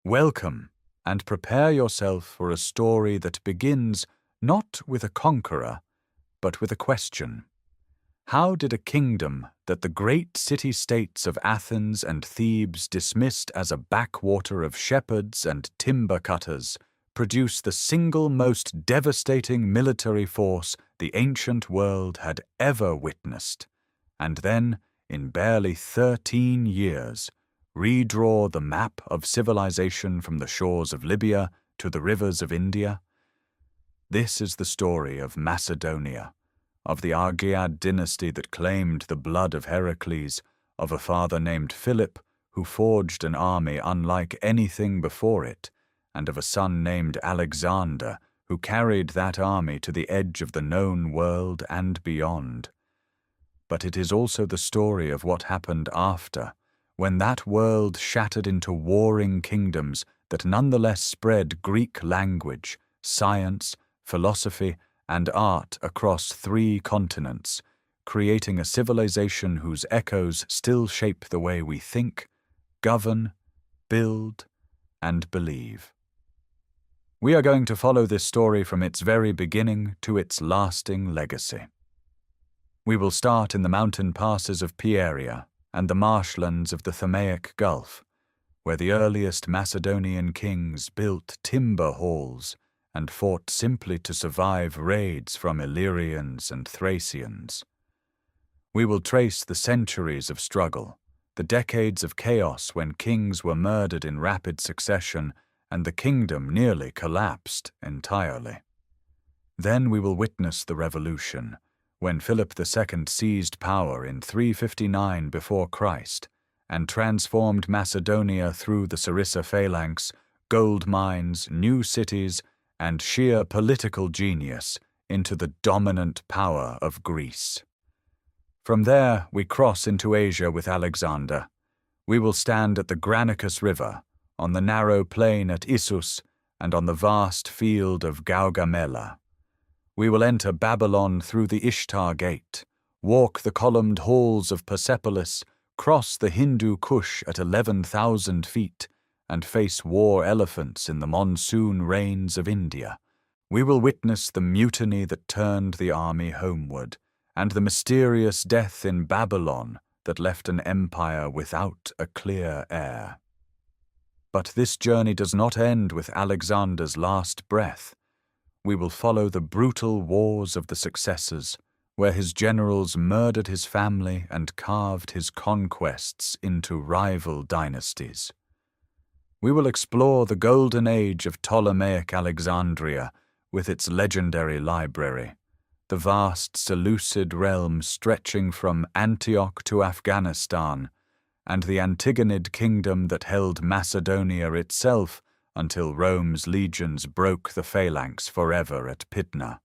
Welcome, and prepare yourself for a story that begins not with a conqueror, but with a question. How did a kingdom that the great city-states of Athens and Thebes dismissed as a backwater of shepherds and timber cutters produce the single most devastating military force the ancient world had ever witnessed, and then, in barely 13 years, redraw the map of civilization from the shores of Libya to the rivers of India? This is the story of Macedonia, of the Argead dynasty that claimed the blood of Heracles, of a father named Philip who forged an army unlike anything before it, and of a son named Alexander who carried that army to the edge of the known world and beyond. But it is also the story of what happened after, when that world shattered into warring kingdoms that nonetheless spread Greek language, science, philosophy, and art across 3 continents, creating a civilization whose echoes still shape the way we think, govern, build, and believe. We are going to follow this story from its very beginning to its lasting legacy. We will start in the mountain passes of Pieria and the marshlands of the Thamaic Gulf, where the earliest Macedonian kings built timber halls and fought simply to survive raids from Illyrians and Thracians. We will trace the centuries of struggle, the decades of chaos when kings were murdered in rapid succession and the kingdom nearly collapsed entirely. Then we will witness the revolution, when Philip II seized power in 359 before Christ and transformed Macedonia through the Sarissa phalanx, gold mines, new cities, and sheer political genius into the dominant power of Greece. From there, we cross into Asia with Alexander. We will stand at the Granicus River, on the narrow plain at Issus, and on the vast field of Gaugamela. We will enter Babylon through the Ishtar Gate, walk the columned halls of Persepolis, cross the Hindu Kush at 11,000 feet, and face war elephants in the monsoon rains of India. We will witness the mutiny that turned the army homeward, and the mysterious death in Babylon that left an empire without a clear heir. But this journey does not end with Alexander's last breath. We will follow the brutal wars of the successors, where his generals murdered his family and carved his conquests into rival dynasties. We will explore the golden age of Ptolemaic Alexandria with its legendary library, the vast Seleucid realm stretching from Antioch to Afghanistan, and the Antigonid kingdom that held Macedonia itself until Rome's legions broke the phalanx forever at Pydna.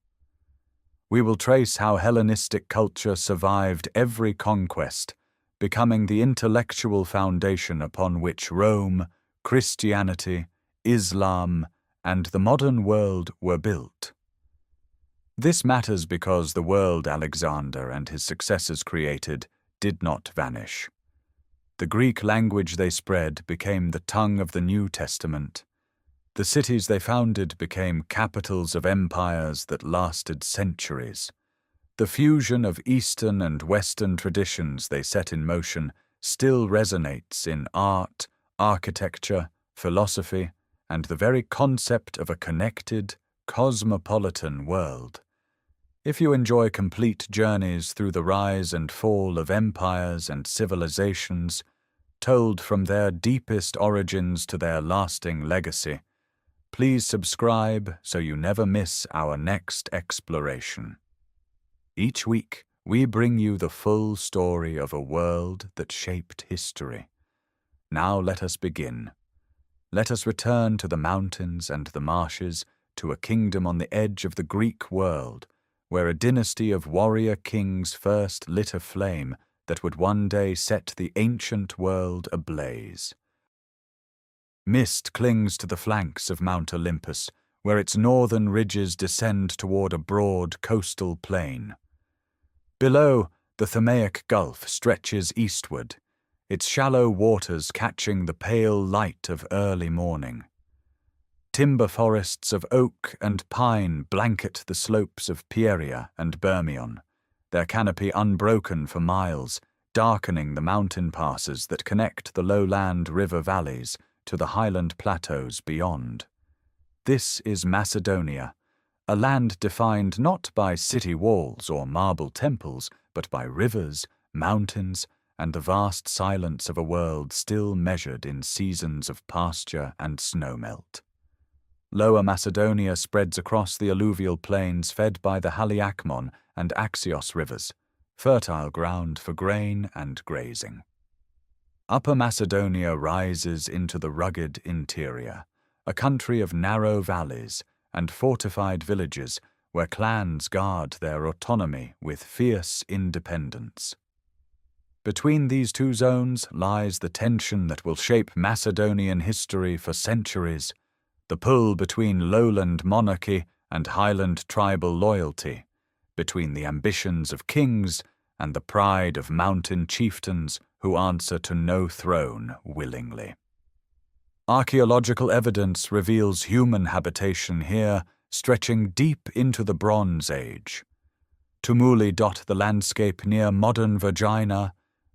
We will trace how Hellenistic culture survived every conquest, becoming the intellectual foundation upon which Rome, Christianity, Islam, and the modern world were built. This matters because the world Alexander and his successors created did not vanish. The Greek language they spread became the tongue of the New Testament. The cities they founded became capitals of empires that lasted centuries. The fusion of Eastern and Western traditions they set in motion still resonates in art, architecture, philosophy, and the very concept of a connected, cosmopolitan world. If you enjoy complete journeys through the rise and fall of empires and civilizations, told from their deepest origins to their lasting legacy, please subscribe so you never miss our next exploration. Each week, we bring you the full story of a world that shaped history. Now let us begin. Let us return to the mountains and the marshes, to a kingdom on the edge of the Greek world, where a dynasty of warrior kings first lit a flame that would one day set the ancient world ablaze. Mist clings to the flanks of Mount Olympus, where its northern ridges descend toward a broad coastal plain. Below, the Thamaic Gulf stretches eastward, its shallow waters catching the pale light of early morning. Timber forests of oak and pine blanket the slopes of Pieria and Bermion, their canopy unbroken for miles, darkening the mountain passes that connect the lowland river valleys to the highland plateaus beyond. This is Macedonia, a land defined not by city walls or marble temples, but by rivers, mountains, and the vast silence of a world still measured in seasons of pasture and snowmelt. Lower Macedonia spreads across the alluvial plains fed by the Haliakmon and Axios rivers, fertile ground for grain and grazing. Upper Macedonia rises into the rugged interior, a country of narrow valleys and fortified villages where clans guard their autonomy with fierce independence. Between these two zones lies the tension that will shape Macedonian history for centuries, the pull between lowland monarchy and highland tribal loyalty, between the ambitions of kings and the pride of mountain chieftains who answer to no throne willingly. Archaeological evidence reveals human habitation here stretching deep into the Bronze Age. Tumuli dot the landscape near modern Vergina,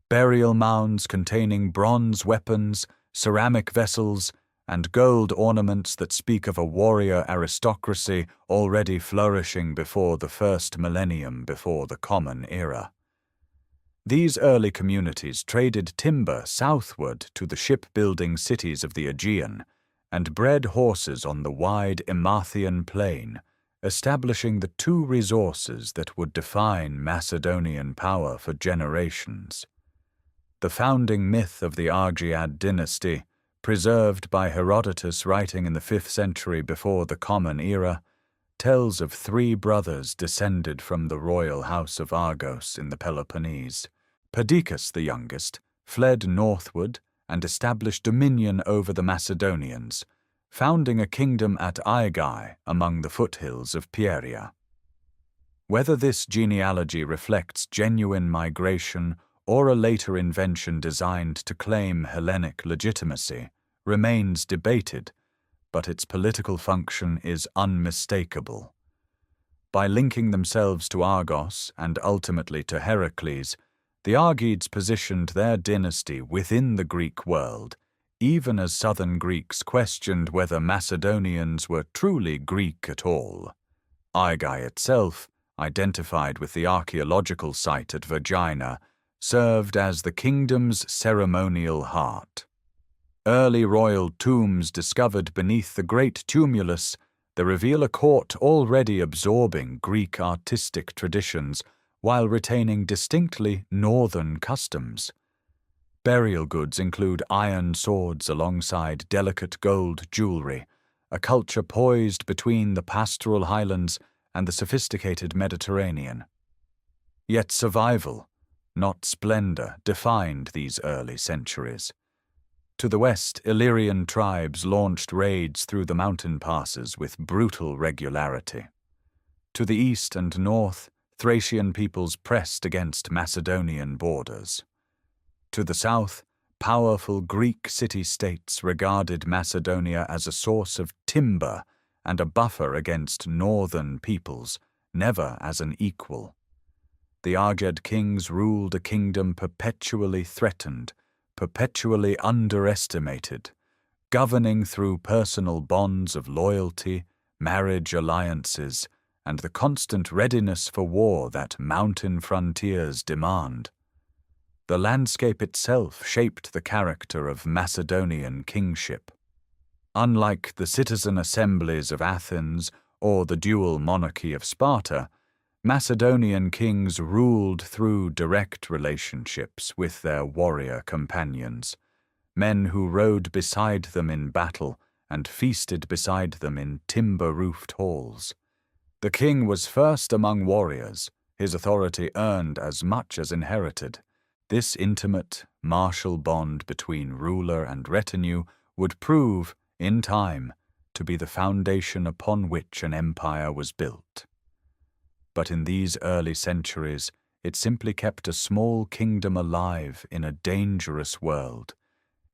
burial mounds containing bronze weapons, ceramic vessels, and gold ornaments that speak of a warrior aristocracy already flourishing before the first millennium before the Common Era. These early communities traded timber southward to the shipbuilding cities of the Aegean and bred horses on the wide Emathian plain, establishing the two resources that would define Macedonian power for generations. The founding myth of the Argead dynasty, preserved by Herodotus writing in the 5th century before the Common Era, tells of 3 brothers descended from the royal house of Argos in the Peloponnese. Perdiccas, the youngest, fled northward and established dominion over the Macedonians, founding a kingdom at Aigai among the foothills of Pieria. Whether this genealogy reflects genuine migration or a later invention designed to claim Hellenic legitimacy remains debated, but its political function is unmistakable. By linking themselves to Argos and ultimately to Heracles, the Argeads positioned their dynasty within the Greek world, even as southern Greeks questioned whether Macedonians were truly Greek at all. Aigai itself, identified with the archaeological site at Vergina, served as the kingdom's ceremonial heart. Early royal tombs discovered beneath the great tumulus reveal a court already absorbing Greek artistic traditions while retaining distinctly northern customs. Burial goods include iron swords alongside delicate gold jewelry, a culture poised between the pastoral highlands and the sophisticated Mediterranean. Yet survival, not splendor, defined these early centuries. To the west, Illyrian tribes launched raids through the mountain passes with brutal regularity. To the east and north, Thracian peoples pressed against Macedonian borders. To the south, powerful Greek city-states regarded Macedonia as a source of timber and a buffer against northern peoples, never as an equal. The Argead kings ruled a kingdom perpetually threatened, perpetually underestimated, governing through personal bonds of loyalty, marriage alliances, and the constant readiness for war that mountain frontiers demand. The landscape itself shaped the character of Macedonian kingship. Unlike the citizen assemblies of Athens or the dual monarchy of Sparta, Macedonian kings ruled through direct relationships with their warrior companions, men who rode beside them in battle and feasted beside them in timber-roofed halls. The king was first among warriors, his authority earned as much as inherited. This intimate, martial bond between ruler and retinue would prove, in time, to be the foundation upon which an empire was built. But in these early centuries, It simply kept a small kingdom alive in a dangerous world,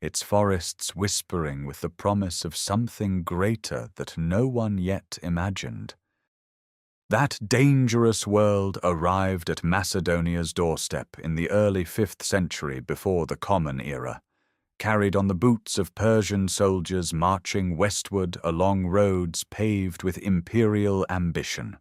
its forests whispering with the promise of something greater that no one yet imagined. That dangerous world arrived at Macedonia's doorstep in the early 5th century before the Common Era, carried on the boots of Persian soldiers marching westward along roads paved with imperial ambition.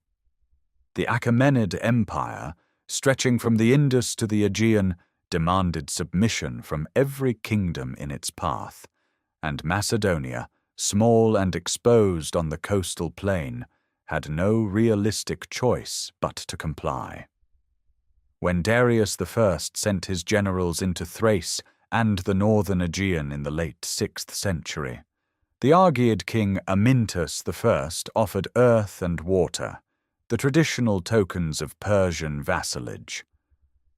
The Achaemenid Empire, stretching from the Indus to the Aegean, demanded submission from every kingdom in its path, and Macedonia, small and exposed on the coastal plain, had no realistic choice but to comply. When Darius I sent his generals into Thrace and the northern Aegean in the late 6th century, the Argead king Amyntas I offered earth and water, the traditional tokens of Persian vassalage.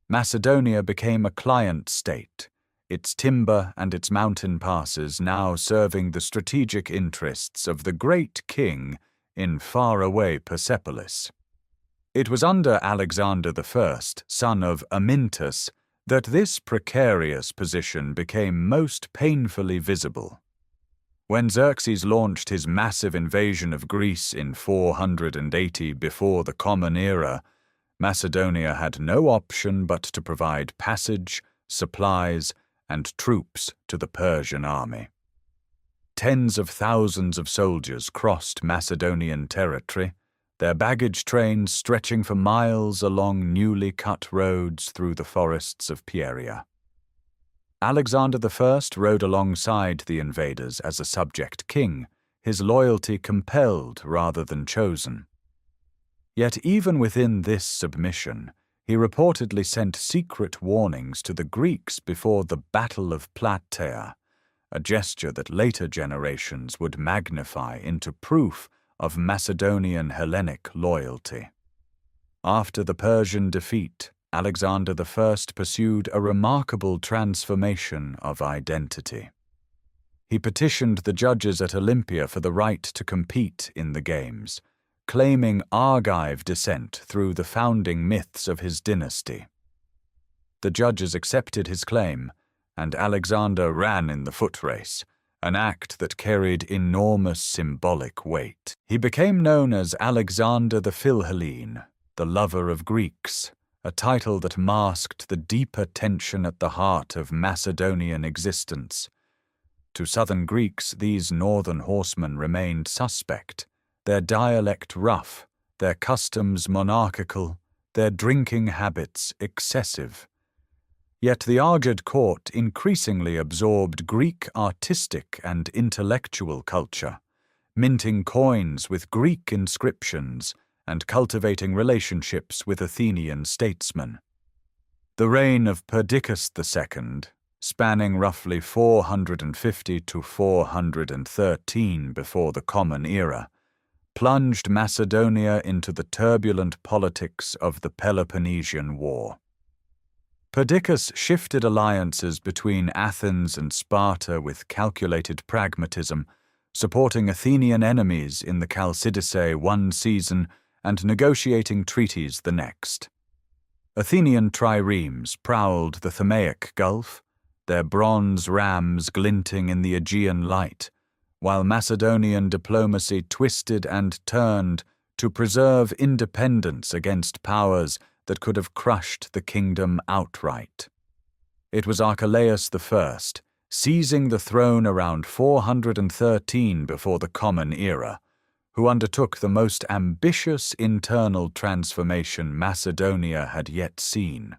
Macedonia became a client state, its timber and its mountain passes now serving the strategic interests of the great king in faraway Persepolis. It was under Alexander I, son of Amyntas, that this precarious position became most painfully visible. When Xerxes launched his massive invasion of Greece in 480 before the Common Era, Macedonia had no option but to provide passage, supplies, and troops to the Persian army. Tens of thousands of soldiers crossed Macedonian territory, their baggage trains stretching for miles along newly cut roads through the forests of Pieria. Alexander I rode alongside the invaders as a subject king, his loyalty compelled rather than chosen. Yet even within this submission, he reportedly sent secret warnings to the Greeks before the Battle of Plataea, a gesture that later generations would magnify into proof of Macedonian Hellenic loyalty. After the Persian defeat, Alexander I pursued a remarkable transformation of identity. He petitioned the judges at Olympia for the right to compete in the games, claiming Argive descent through the founding myths of his dynasty. The judges accepted his claim, and Alexander ran in the foot race, an act that carried enormous symbolic weight. He became known as Alexander the Philhellene, the lover of Greeks, a title that masked the deeper tension at the heart of Macedonian existence. To southern Greeks, these northern horsemen remained suspect, their dialect rough, their customs monarchical, their drinking habits excessive. Yet the Argead court increasingly absorbed Greek artistic and intellectual culture, minting coins with Greek inscriptions and cultivating relationships with Athenian statesmen. The reign of Perdiccas II, spanning roughly 450 to 413 before the Common Era, plunged Macedonia into the turbulent politics of the Peloponnesian War. Perdiccas shifted alliances between Athens and Sparta with calculated pragmatism, supporting Athenian enemies in the Chalcidice one season and negotiating treaties the next. Athenian triremes prowled the Thamaic Gulf, their bronze rams glinting in the Aegean light, while Macedonian diplomacy twisted and turned to preserve independence against powers that could have crushed the kingdom outright. It was Archelaus I, seizing the throne around 413 before the Common Era, who undertook the most ambitious internal transformation Macedonia had yet seen.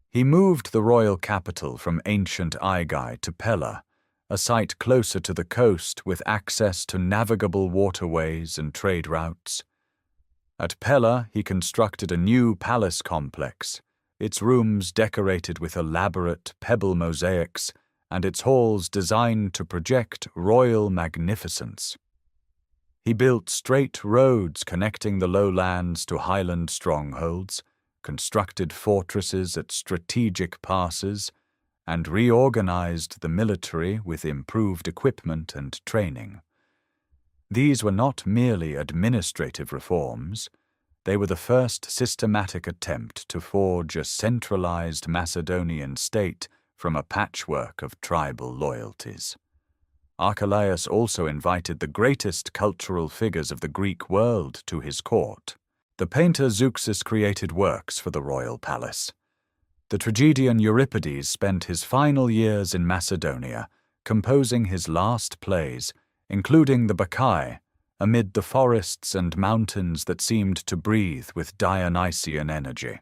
He moved the royal capital from ancient Aigai to Pella, a site closer to the coast with access to navigable waterways and trade routes. At Pella, he constructed a new palace complex, its rooms decorated with elaborate pebble mosaics and its halls designed to project royal magnificence. He built straight roads connecting the lowlands to highland strongholds, constructed fortresses at strategic passes, and reorganized the military with improved equipment and training. These were not merely administrative reforms. They were the first systematic attempt to forge a centralized Macedonian state from a patchwork of tribal loyalties. Archelaus also invited the greatest cultural figures of the Greek world to his court. The painter Zeuxis created works for the royal palace. The tragedian Euripides spent his final years in Macedonia, composing his last plays, including the Bacchae, amid the forests and mountains that seemed to breathe with Dionysian energy.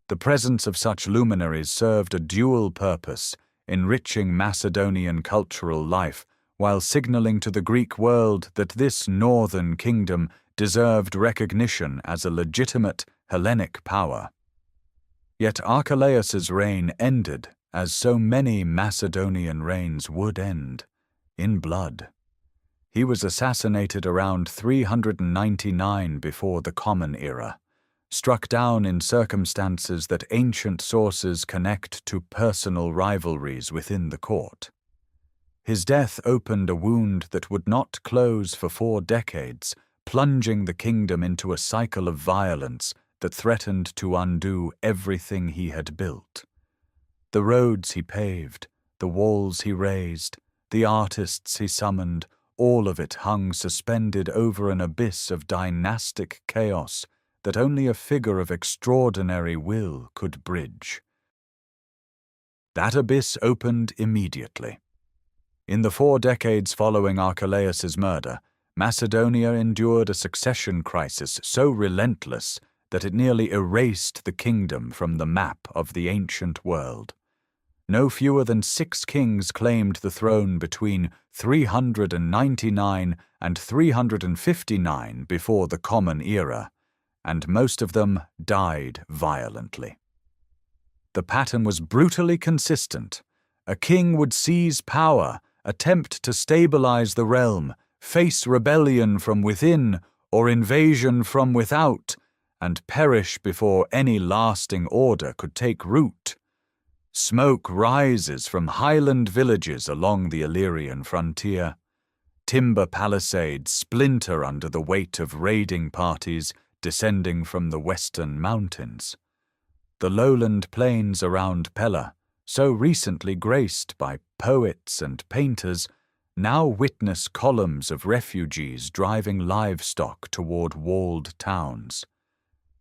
The presence of such luminaries served a dual purpose, enriching Macedonian cultural life while signaling to the Greek world that this northern kingdom deserved recognition as a legitimate Hellenic power. Yet Archelaus's reign ended, as so many Macedonian reigns would end, in blood. He was assassinated around 399 before the Common Era, struck down in circumstances that ancient sources connect to personal rivalries within the court. His death opened a wound that would not close for 4 decades, plunging the kingdom into a cycle of violence that threatened to undo everything he had built. The roads he paved, the walls he raised, the artists he summoned, all of it hung suspended over an abyss of dynastic chaos that only a figure of extraordinary will could bridge. That abyss opened immediately. In the 4 decades following Archelaus's murder, Macedonia endured a succession crisis so relentless that it nearly erased the kingdom from the map of the ancient world. No fewer than 6 kings claimed the throne between 399 and 359 before the Common Era, and most of them died violently. The pattern was brutally consistent. A king would seize power, attempt to stabilize the realm, face rebellion from within or invasion from without, and perish before any lasting order could take root. Smoke rises from highland villages along the Illyrian frontier. Timber palisades splinter under the weight of raiding parties descending from the western mountains. The lowland plains around Pella, so recently graced by poets and painters, now witness columns of refugees driving livestock toward walled towns.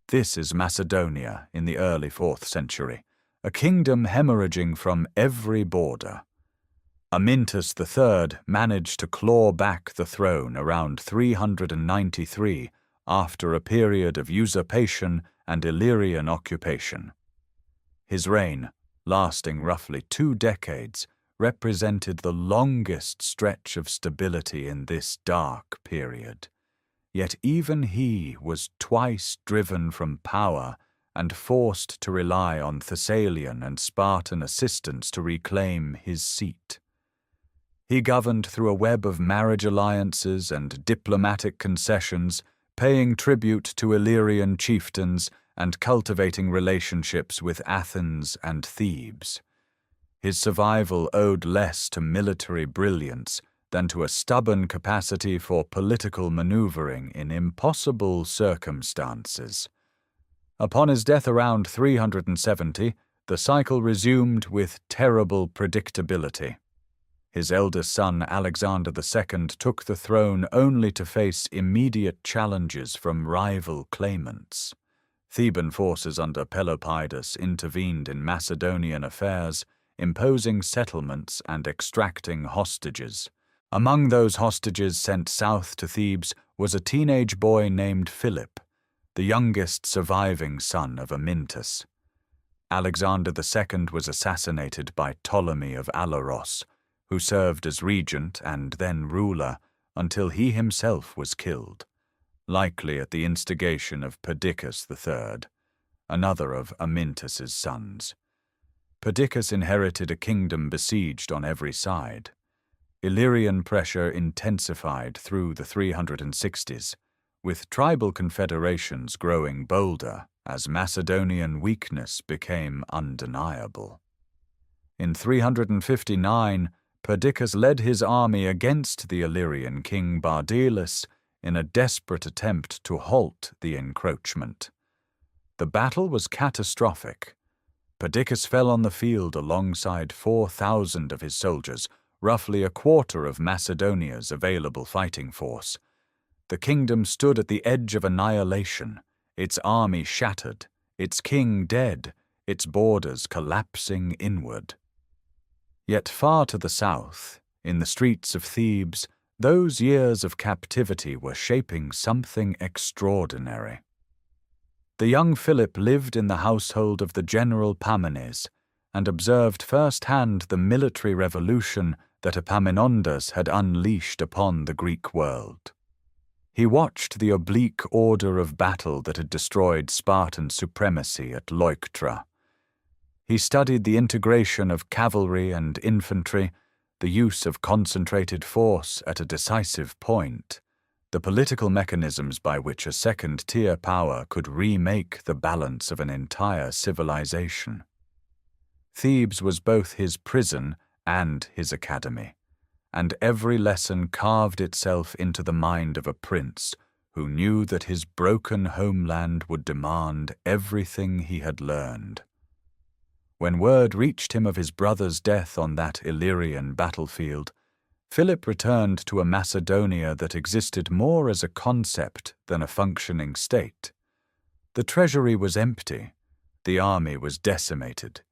This is Macedonia in the early 4th century, a kingdom hemorrhaging from every border. Amyntas III managed to claw back the throne around 393 after a period of usurpation and Illyrian occupation. His reign, lasting roughly 2 decades, represented the longest stretch of stability in this dark period. Yet even he was twice driven from power and forced to rely on Thessalian and Spartan assistance to reclaim his seat. He governed through a web of marriage alliances and diplomatic concessions, paying tribute to Illyrian chieftains and cultivating relationships with Athens and Thebes. His survival owed less to military brilliance than to a stubborn capacity for political maneuvering in impossible circumstances. Upon his death around 370, the cycle resumed with terrible predictability. His eldest son Alexander II took the throne only to face immediate challenges from rival claimants. Theban forces under Pelopidas intervened in Macedonian affairs, imposing settlements and extracting hostages. Among those hostages sent south to Thebes was a teenage boy named Philip, the youngest surviving son of Amyntas. Alexander II was assassinated by Ptolemy of Alaros, who served as regent and then ruler until he himself was killed, likely at the instigation of Perdiccas III, another of Amyntas's sons. Perdiccas inherited a kingdom besieged on every side. Illyrian pressure intensified through the 360s, with tribal confederations growing bolder as Macedonian weakness became undeniable. In 359, Perdiccas led his army against the Illyrian king Bardelus in a desperate attempt to halt the encroachment. The battle was catastrophic. Perdiccas fell on the field alongside 4,000 of his soldiers, roughly a quarter of Macedonia's available fighting force. The kingdom stood at the edge of annihilation, its army shattered, its king dead, its borders collapsing inward. Yet far to the south, in the streets of Thebes, those years of captivity were shaping something extraordinary. The young Philip lived in the household of the general Pamenes and observed firsthand the military revolution that Epaminondas had unleashed upon the Greek world. He watched the oblique order of battle that had destroyed Spartan supremacy at Leuctra. He studied the integration of cavalry and infantry, the use of concentrated force at a decisive point, the political mechanisms by which a second-tier power could remake the balance of an entire civilization. Thebes was both his prison and his academy, and every lesson carved itself into the mind of a prince who knew that his broken homeland would demand everything he had learned. When word reached him of his brother's death on that Illyrian battlefield, Philip returned to a Macedonia that existed more as a concept than a functioning state. The treasury was empty, the army was decimated,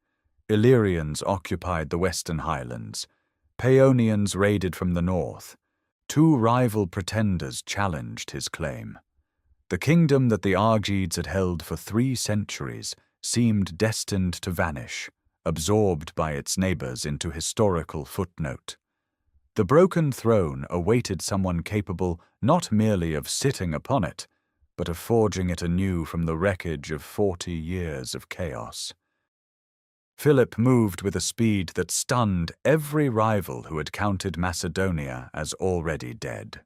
Illyrians occupied the western highlands, Paeonians raided from the north. Two rival pretenders challenged his claim. The kingdom that the Argives had held for 3 centuries seemed destined to vanish, absorbed by its neighbors into historical footnote. The broken throne awaited someone capable not merely of sitting upon it, but of forging it anew from the wreckage of 40 years of chaos. Philip moved with a speed that stunned every rival who had counted Macedonia as already dead.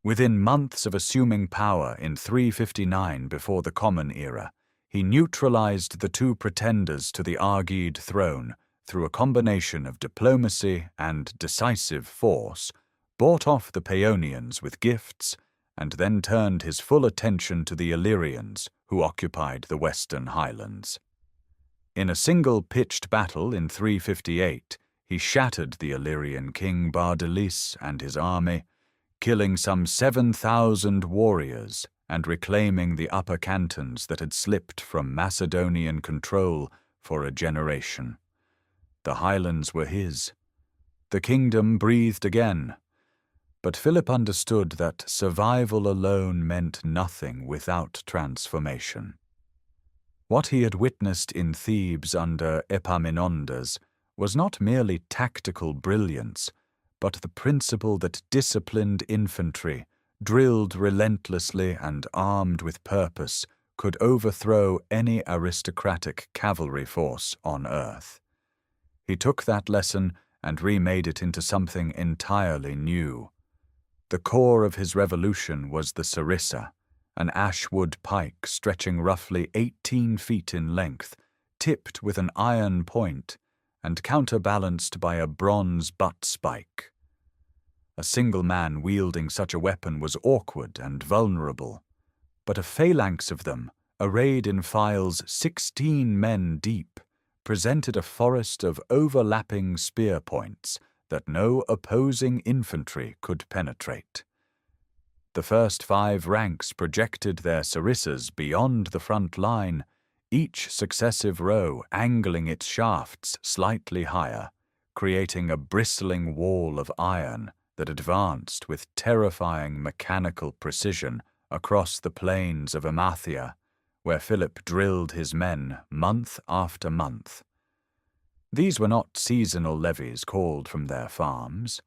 Within months of assuming power in 359 before the Common Era, he neutralized the 2 pretenders to the Argide throne through a combination of diplomacy and decisive force, bought off the Paeonians with gifts, and then turned his full attention to the Illyrians, who occupied the western highlands. In a single pitched battle in 358, he shattered the Illyrian king Bardalis and his army, killing some 7,000 warriors and reclaiming the upper cantons that had slipped from Macedonian control for a generation. The highlands were his. The kingdom breathed again. But Philip understood that survival alone meant nothing without transformation. What he had witnessed in Thebes under Epaminondas was not merely tactical brilliance, but the principle that disciplined infantry, drilled relentlessly and armed with purpose, could overthrow any aristocratic cavalry force on earth. He took that lesson and remade it into something entirely new. The core of his revolution was the sarissa, an ash-wood pike stretching roughly 18 feet in length, tipped with an iron point and counterbalanced by a bronze butt spike. A single man wielding such a weapon was awkward and vulnerable, but a phalanx of them, arrayed in files 16 men deep, presented a forest of overlapping spear points that no opposing infantry could penetrate. The first 5 ranks projected their sarissas beyond the front line, each successive row angling its shafts slightly higher, creating a bristling wall of iron that advanced with terrifying mechanical precision across the plains of Amathia, where Philip drilled his men month after month. These were not seasonal levies called from their farms.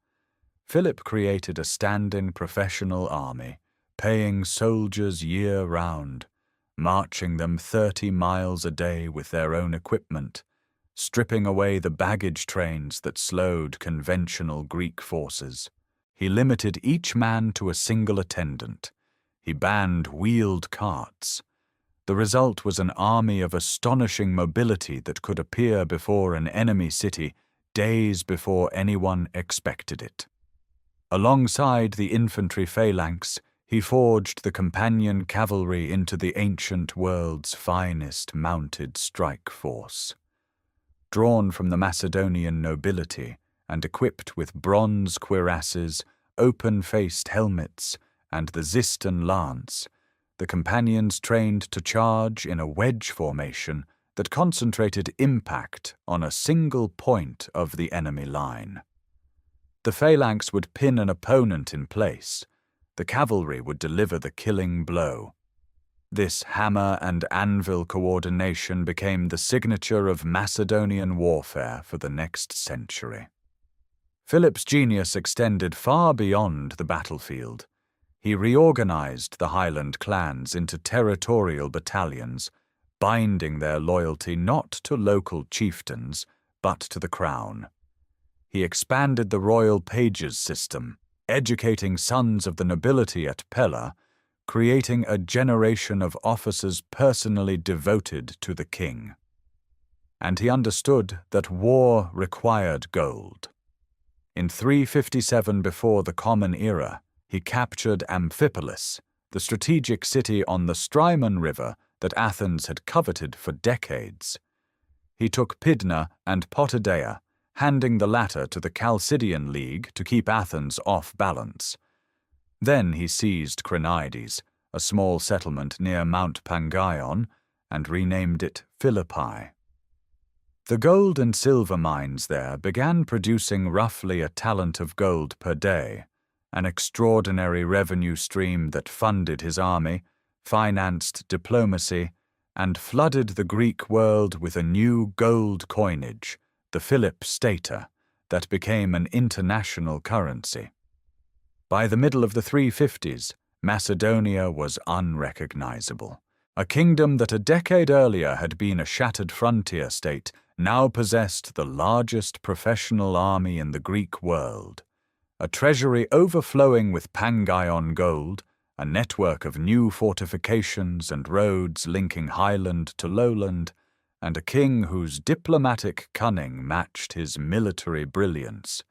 Philip created a standing professional army, paying soldiers year-round, marching them 30 miles a day with their own equipment, stripping away the baggage trains that slowed conventional Greek forces. He limited each man to a single attendant. He banned wheeled carts. The result was an army of astonishing mobility that could appear before an enemy city days before anyone expected it. Alongside the infantry phalanx, he forged the companion cavalry into the ancient world's finest mounted strike force. Drawn from the Macedonian nobility and equipped with bronze cuirasses, open-faced helmets, and the Xyston lance, the companions trained to charge in a wedge formation that concentrated impact on a single point of the enemy line. The phalanx would pin an opponent in place. The cavalry would deliver the killing blow. This hammer and anvil coordination became the signature of Macedonian warfare for the next century. Philip's genius extended far beyond the battlefield. He reorganized the Highland clans into territorial battalions, binding their loyalty not to local chieftains, but to the crown. He expanded the royal pages system, educating sons of the nobility at Pella, creating a generation of officers personally devoted to the king. And he understood that war required gold. In 357 before the Common Era, he captured Amphipolis, the strategic city on the Strymon River that Athens had coveted for decades. He took Pydna and Potidaea, handing the latter to the Chalcidian League to keep Athens off balance. Then he seized Crenides, a small settlement near Mount Pangaion, and renamed it Philippi. The gold and silver mines there began producing roughly a talent of gold per day, an extraordinary revenue stream that funded his army, financed diplomacy, and flooded the Greek world with a new gold coinage, the Philip stater, that became an international currency. By the middle of the 350s, Macedonia was unrecognizable. A kingdom that a decade earlier had been a shattered frontier state now possessed the largest professional army in the Greek world. A treasury overflowing with Pangaion gold, a network of new fortifications and roads linking highland to lowland, and a king whose diplomatic cunning matched his military brilliance.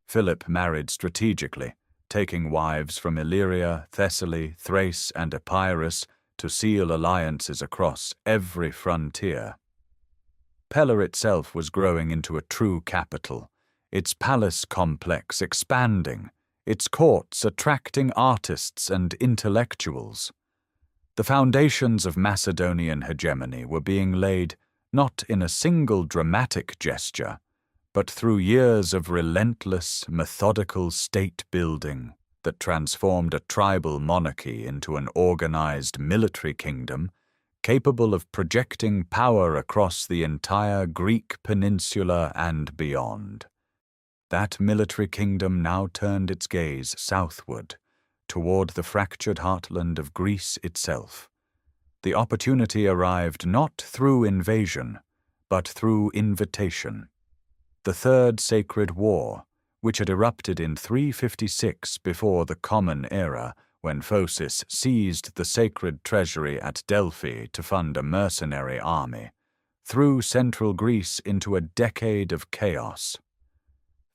Philip married strategically, taking wives from Illyria, Thessaly, Thrace, and Epirus to seal alliances across every frontier. Pella itself was growing into a true capital, its palace complex expanding, its courts attracting artists and intellectuals. The foundations of Macedonian hegemony were being laid not in a single dramatic gesture, but through years of relentless, methodical state-building that transformed a tribal monarchy into an organized military kingdom capable of projecting power across the entire Greek peninsula and beyond. That military kingdom now turned its gaze southward, toward the fractured heartland of Greece itself. The opportunity arrived not through invasion, but through invitation. The Third Sacred War, which had erupted in 356 before the Common Era, when Phocis seized the sacred treasury at Delphi to fund a mercenary army, threw central Greece into a decade of chaos.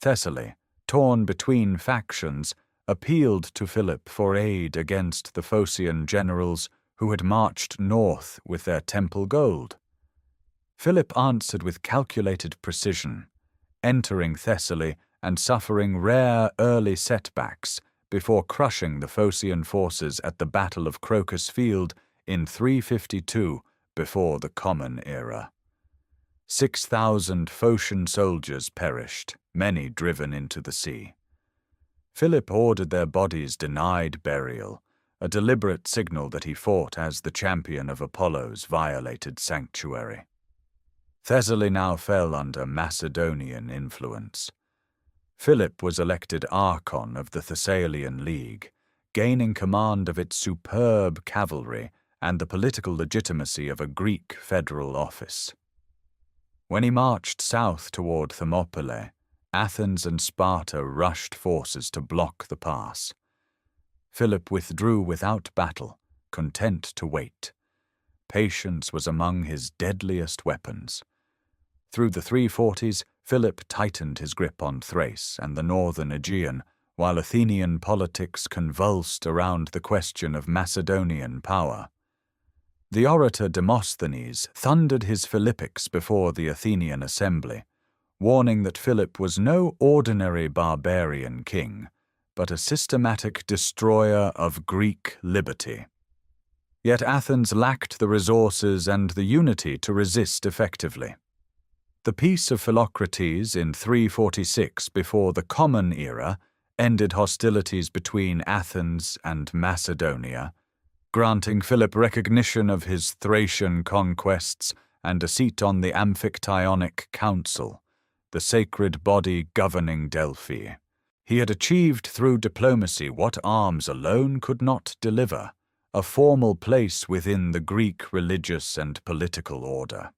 Thessaly, torn between factions, appealed to Philip for aid against the Phocian generals who had marched north with their temple gold. Philip answered with calculated precision, entering Thessaly and suffering rare early setbacks before crushing the Phocian forces at the Battle of Crocus Field in 352 before the Common Era. 6,000 Phocian soldiers perished, many driven into the sea. Philip ordered their bodies denied burial, a deliberate signal that he fought as the champion of Apollo's violated sanctuary. Thessaly now fell under Macedonian influence. Philip was elected Archon of the Thessalian League, gaining command of its superb cavalry and the political legitimacy of a Greek federal office. When he marched south toward Thermopylae, Athens and Sparta rushed forces to block the pass. Philip withdrew without battle, content to wait. Patience was among his deadliest weapons. Through the 340s, Philip tightened his grip on Thrace and the northern Aegean, while Athenian politics convulsed around the question of Macedonian power. The orator Demosthenes thundered his Philippics before the Athenian assembly, warning that Philip was no ordinary barbarian king, but a systematic destroyer of Greek liberty. Yet Athens lacked the resources and the unity to resist effectively. The Peace of Philocrates in 346 before the Common Era ended hostilities between Athens and Macedonia, granting Philip recognition of his Thracian conquests and a seat on the Amphictyonic Council, the sacred body governing Delphi. He had achieved through diplomacy what arms alone could not deliver, a formal place within the Greek religious and political order.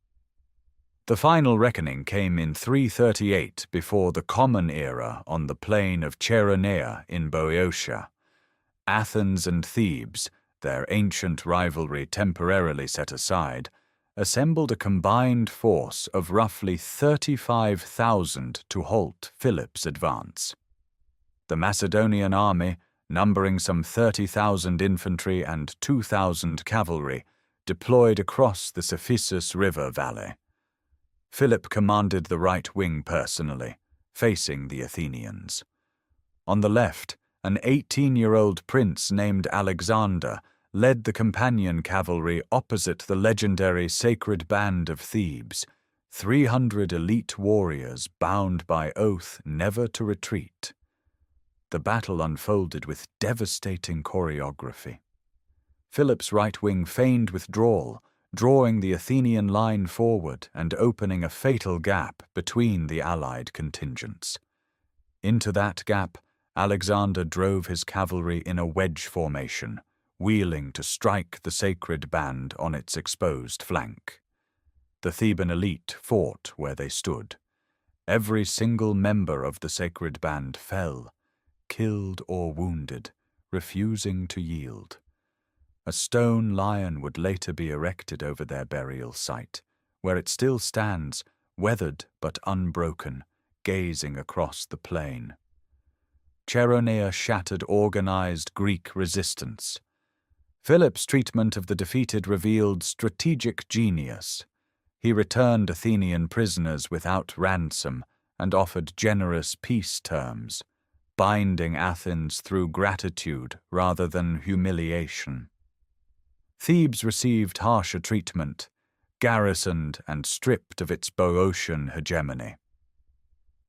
The final reckoning came in 338 before the Common Era on the plain of Cheronea in Boeotia. Athens and Thebes, their ancient rivalry temporarily set aside, assembled a combined force of roughly 35,000 to halt Philip's advance. The Macedonian army, numbering some 30,000 infantry and 2,000 cavalry, deployed across the Cephissus River valley. Philip commanded the right wing personally, facing the Athenians. On the left, an 18-year-old prince named Alexander led the companion cavalry opposite the legendary Sacred Band of Thebes, 300 elite warriors bound by oath never to retreat. The battle unfolded with devastating choreography. Philip's right wing feigned withdrawal, drawing the Athenian line forward and opening a fatal gap between the allied contingents. Into that gap, Alexander drove his cavalry in a wedge formation, wheeling to strike the sacred band on its exposed flank. The Theban elite fought where they stood. Every single member of the sacred band fell, killed or wounded, refusing to yield. A stone lion would later be erected over their burial site, where it still stands, weathered but unbroken, gazing across the plain. Cheronea shattered organized Greek resistance. Philip's treatment of the defeated revealed strategic genius. He returned Athenian prisoners without ransom and offered generous peace terms, binding Athens through gratitude rather than humiliation. Thebes received harsher treatment, garrisoned and stripped of its Boeotian hegemony.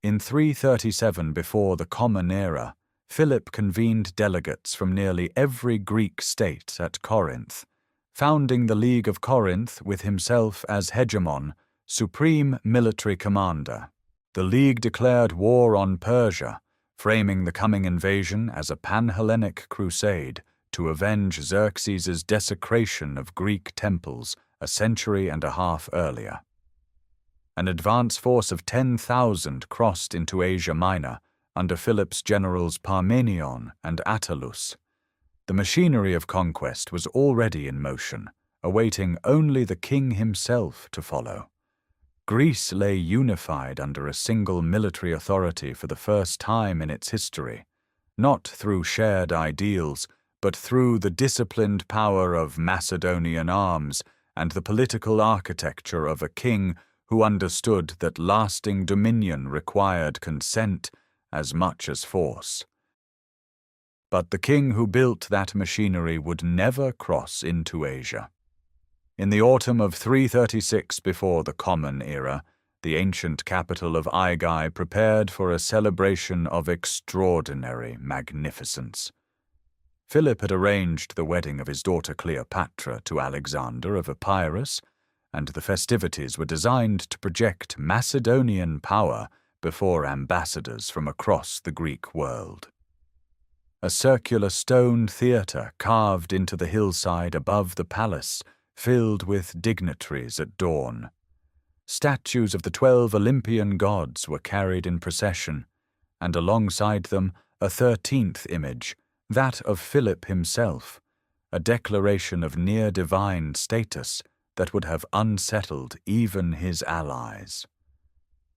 In 337 before the Common Era, Philip convened delegates from nearly every Greek state at Corinth, founding the League of Corinth with himself as hegemon, supreme military commander. The League declared war on Persia, framing the coming invasion as a pan-Hellenic crusade to avenge Xerxes' desecration of Greek temples a century and a half earlier. An advance force of 10,000 crossed into Asia Minor under Philip's generals Parmenion and Attalus. The machinery of conquest was already in motion, awaiting only the king himself to follow. Greece lay unified under a single military authority for the first time in its history, not through shared ideals, but through the disciplined power of Macedonian arms and the political architecture of a king who understood that lasting dominion required consent as much as force. But the king who built that machinery would never cross into Asia. In the autumn of 336 before the Common Era, the ancient capital of Aigai prepared for a celebration of extraordinary magnificence. Philip had arranged the wedding of his daughter Cleopatra to Alexander of Epirus, and the festivities were designed to project Macedonian power before ambassadors from across the Greek world. A circular stone theatre carved into the hillside above the palace filled with dignitaries at dawn. Statues of the 12 Olympian gods were carried in procession, and alongside them a 13th image, that of Philip himself, a declaration of near-divine status that would have unsettled even his allies.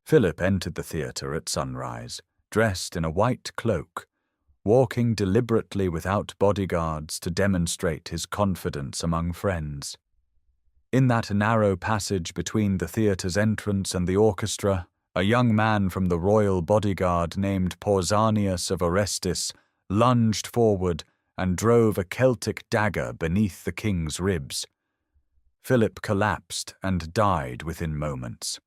Philip entered the theatre at sunrise, dressed in a white cloak, walking deliberately without bodyguards to demonstrate his confidence among friends. In that narrow passage between the theatre's entrance and the orchestra, a young man from the royal bodyguard named Pausanias of Orestis lunged forward and drove a Celtic dagger beneath the king's ribs. Philip collapsed and died within moments.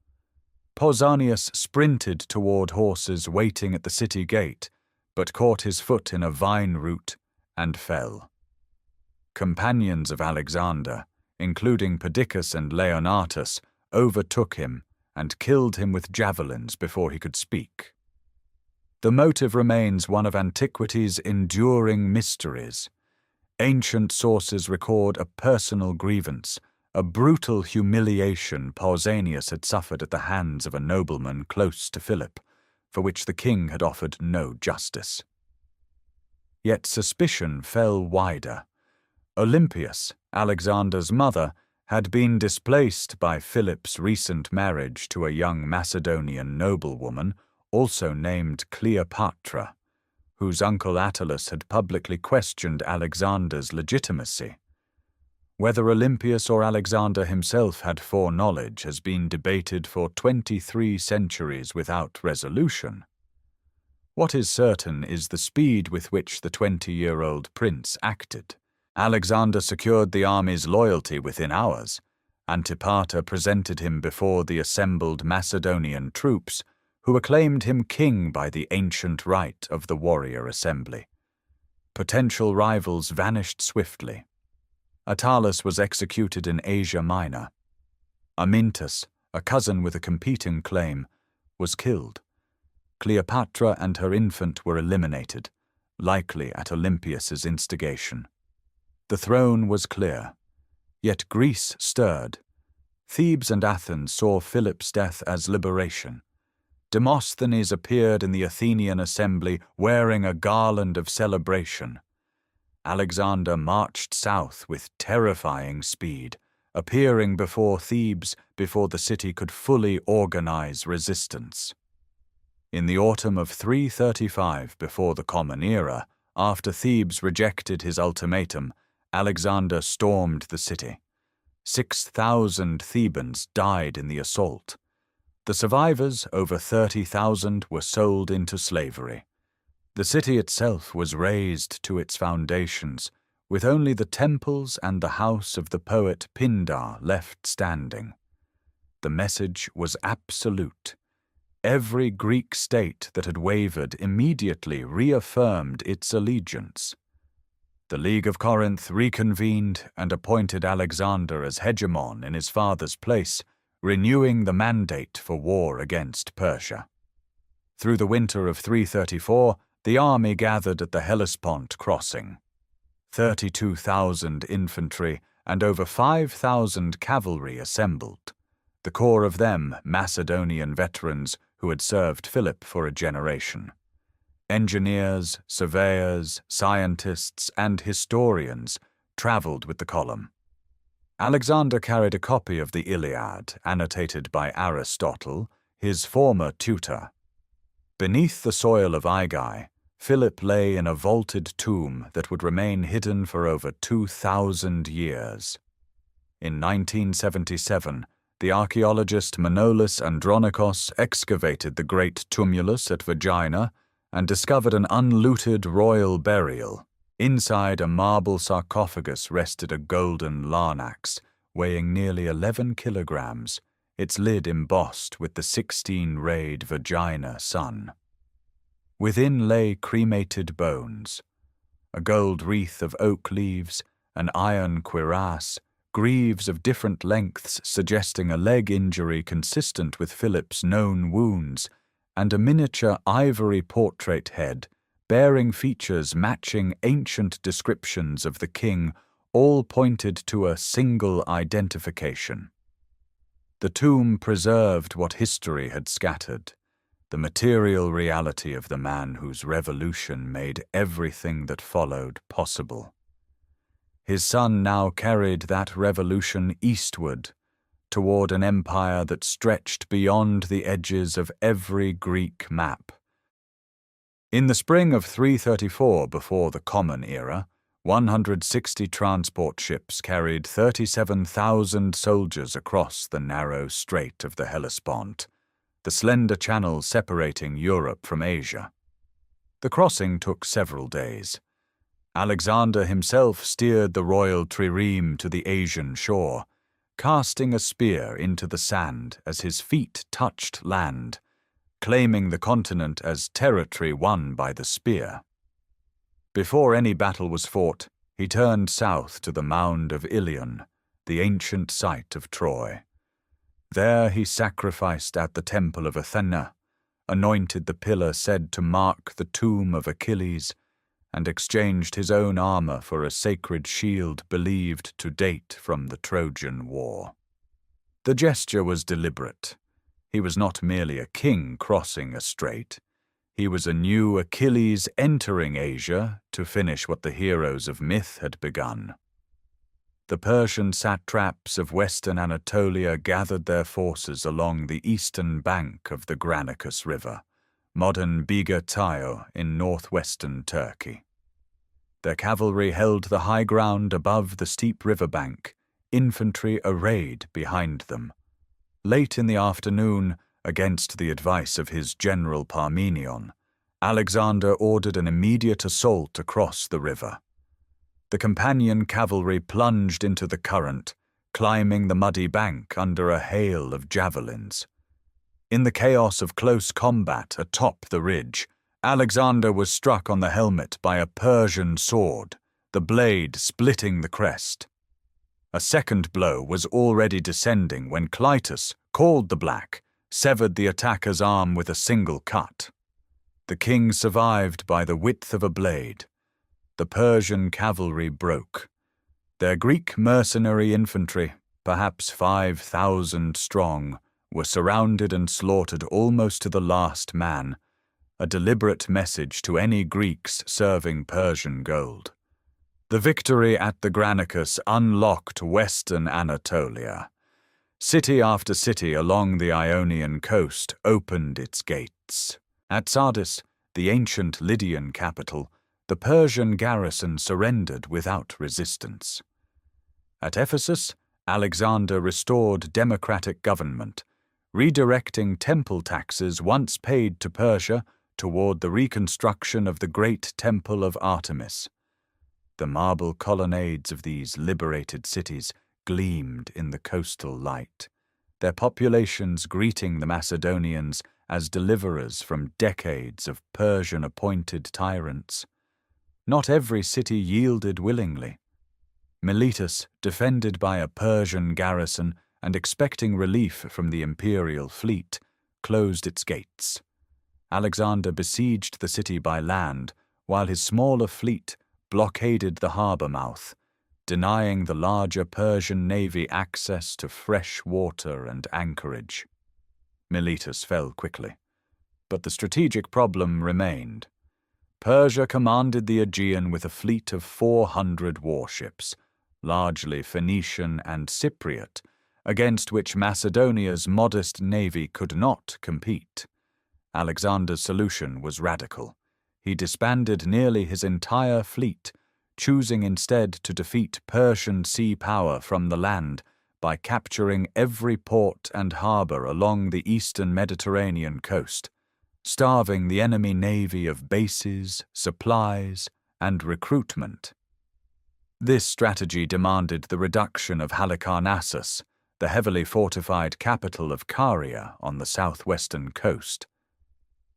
Pausanias sprinted toward horses waiting at the city gate, but caught his foot in a vine root and fell. Companions of Alexander, including Perdiccas and Leonatus, overtook him and killed him with javelins before he could speak. The motive remains one of antiquity's enduring mysteries. Ancient sources record a personal grievance, a brutal humiliation Pausanias had suffered at the hands of a nobleman close to Philip, for which the king had offered no justice. Yet suspicion fell wider. Olympias, Alexander's mother, had been displaced by Philip's recent marriage to a young Macedonian noblewoman, also named Cleopatra, whose uncle Attalus had publicly questioned Alexander's legitimacy. Whether Olympias or Alexander himself had foreknowledge has been debated for 23 centuries without resolution. What is certain is the speed with which the 20-year-old prince acted. Alexander secured the army's loyalty within hours. Antipater presented him before the assembled Macedonian troops, who acclaimed him king by the ancient rite of the warrior assembly. Potential rivals vanished swiftly. Attalus was executed in Asia Minor. Amyntas, a cousin with a competing claim, was killed. Cleopatra and her infant were eliminated, likely at Olympias's instigation. The throne was clear, yet Greece stirred. Thebes and Athens saw Philip's death as liberation. Demosthenes appeared in the Athenian assembly wearing a garland of celebration. Alexander marched south with terrifying speed, appearing before Thebes before the city could fully organize resistance. In the autumn of 335 before the Common Era, after Thebes rejected his ultimatum, Alexander stormed the city. 6,000 Thebans died in the assault. The survivors, over 30,000, were sold into slavery. The city itself was razed to its foundations, with only the temples and the house of the poet Pindar left standing. The message was absolute. Every Greek state that had wavered immediately reaffirmed its allegiance. The League of Corinth reconvened and appointed Alexander as hegemon in his father's place, renewing the mandate for war against Persia. Through the winter of 334, the army gathered at the Hellespont crossing. 32,000 infantry and over 5,000 cavalry assembled, the core of them Macedonian veterans who had served Philip for a generation. Engineers, surveyors, scientists, and historians traveled with the column. Alexander carried a copy of the Iliad, annotated by Aristotle, his former tutor. Beneath the soil of Aigai, Philip lay in a vaulted tomb that would remain hidden for over 2,000 years. In 1977, the archaeologist Manolis Andronikos excavated the great tumulus at Vergina and discovered an unlooted royal burial. Inside a marble sarcophagus rested a golden larnax, weighing nearly 11 kilograms, its lid embossed with the 16-rayed Vergina sun. Within lay cremated bones, a gold wreath of oak leaves, an iron cuirass, greaves of different lengths suggesting a leg injury consistent with Philip's known wounds, and a miniature ivory portrait head bearing features matching ancient descriptions of the king, all pointed to a single identification. The tomb preserved what history had scattered, the material reality of the man whose revolution made everything that followed possible. His son now carried that revolution eastward, toward an empire that stretched beyond the edges of every Greek map. In the spring of 334 before the Common Era, 160 transport ships carried 37,000 soldiers across the narrow strait of the Hellespont, the slender channel separating Europe from Asia. The crossing took several days. Alexander himself steered the royal trireme to the Asian shore, casting a spear into the sand as his feet touched land, claiming the continent as territory won by the spear. Before any battle was fought, he turned south to the mound of Ilion, the ancient site of Troy. There he sacrificed at the temple of Athena, anointed the pillar said to mark the tomb of Achilles, and exchanged his own armor for a sacred shield believed to date from the Trojan War. The gesture was deliberate. He was not merely a king crossing a strait. He was a new Achilles entering Asia to finish what the heroes of myth had begun. The Persian satraps of western Anatolia gathered their forces along the eastern bank of the Granicus River, modern Biga in northwestern Turkey. Their cavalry held the high ground above the steep riverbank, infantry arrayed behind them. Late in the afternoon, against the advice of his general Parmenion, Alexander ordered an immediate assault across the river. The companion cavalry plunged into the current, climbing the muddy bank under a hail of javelins. In the chaos of close combat atop the ridge, Alexander was struck on the helmet by a Persian sword, the blade splitting the crest. A second blow was already descending when Clytus, called the Black, severed the attacker's arm with a single cut. The king survived by the width of a blade. The Persian cavalry broke. Their Greek mercenary infantry, perhaps 5,000 strong, were surrounded and slaughtered almost to the last man, a deliberate message to any Greeks serving Persian gold. The victory at the Granicus unlocked western Anatolia. City after city along the Ionian coast opened its gates. At Sardis, the ancient Lydian capital, the Persian garrison surrendered without resistance. At Ephesus, Alexander restored democratic government, redirecting temple taxes once paid to Persia toward the reconstruction of the great temple of Artemis. The marble colonnades of these liberated cities gleamed in the coastal light, their populations greeting the Macedonians as deliverers from decades of Persian-appointed tyrants. Not every city yielded willingly. Miletus, defended by a Persian garrison and expecting relief from the imperial fleet, closed its gates. Alexander besieged the city by land, while his smaller fleet blockaded the harbor mouth, denying the larger Persian navy access to fresh water and anchorage. Miletus fell quickly, but the strategic problem remained. Persia commanded the Aegean with a fleet of 400 warships, largely Phoenician and Cypriot, against which Macedonia's modest navy could not compete. Alexander's solution was radical. He disbanded nearly his entire fleet, choosing instead to defeat Persian sea power from the land by capturing every port and harbor along the eastern Mediterranean coast, starving the enemy navy of bases, supplies, and recruitment. This strategy demanded the reduction of Halicarnassus, the heavily fortified capital of Caria on the southwestern coast.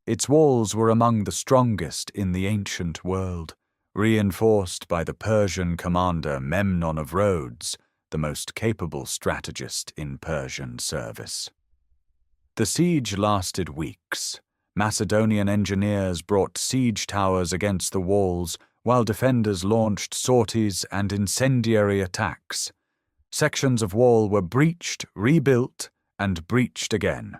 Its walls were among the strongest in the ancient world, reinforced by the Persian commander Memnon of Rhodes, the most capable strategist in Persian service. The siege lasted weeks. Macedonian engineers brought siege towers against the walls, while defenders launched sorties and incendiary attacks. Sections of wall were breached, rebuilt, and breached again.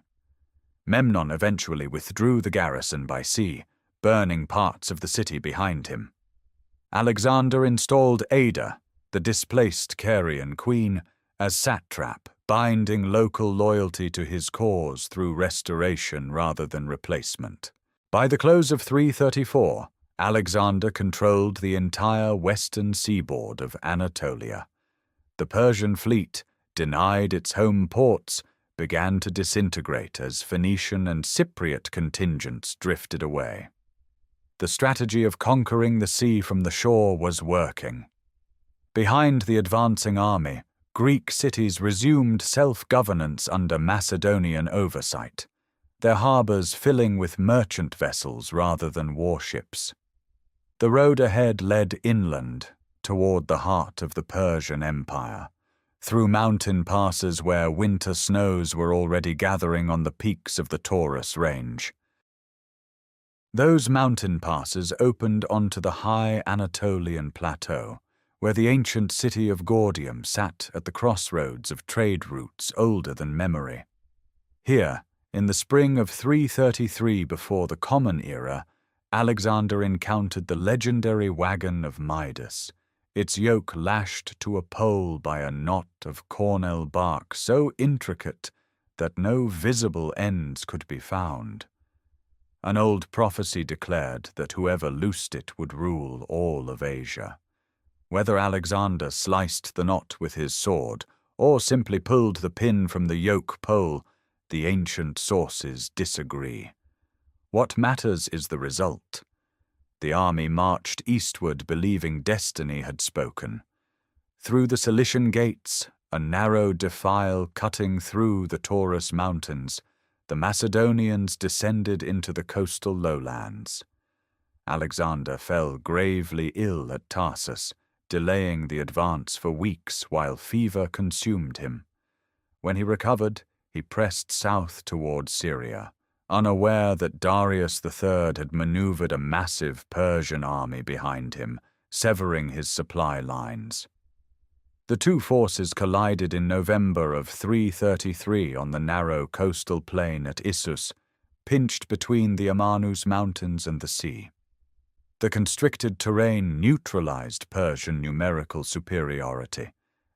Memnon eventually withdrew the garrison by sea, burning parts of the city behind him. Alexander installed Ada, the displaced Carian queen, as satrap, binding local loyalty to his cause through restoration rather than replacement. By the close of 334, Alexander controlled the entire western seaboard of Anatolia. The Persian fleet, denied its home ports, began to disintegrate as Phoenician and Cypriot contingents drifted away. The strategy of conquering the sea from the shore was working. Behind the advancing army, Greek cities resumed self-governance under Macedonian oversight, their harbors filling with merchant vessels rather than warships. The road ahead led inland, toward the heart of the Persian Empire, through mountain passes where winter snows were already gathering on the peaks of the Taurus range. Those mountain passes opened onto the high Anatolian plateau, where the ancient city of Gordium sat at the crossroads of trade routes older than memory. Here, in the spring of 333 before the Common Era, Alexander encountered the legendary wagon of Midas, its yoke lashed to a pole by a knot of cornel bark so intricate that no visible ends could be found. An old prophecy declared that whoever loosed it would rule all of Asia. Whether Alexander sliced the knot with his sword or simply pulled the pin from the yoke pole, the ancient sources disagree. What matters is the result. The army marched eastward believing destiny had spoken. Through the Cilician gates, a narrow defile cutting through the Taurus mountains, the Macedonians descended into the coastal lowlands. Alexander fell gravely ill at Tarsus, delaying the advance for weeks while fever consumed him. When he recovered, he pressed south toward Syria, unaware that Darius III had maneuvered a massive Persian army behind him, severing his supply lines. The two forces collided in November of 333 on the narrow coastal plain at Issus, pinched between the Amanus Mountains and the sea. The constricted terrain neutralized Persian numerical superiority,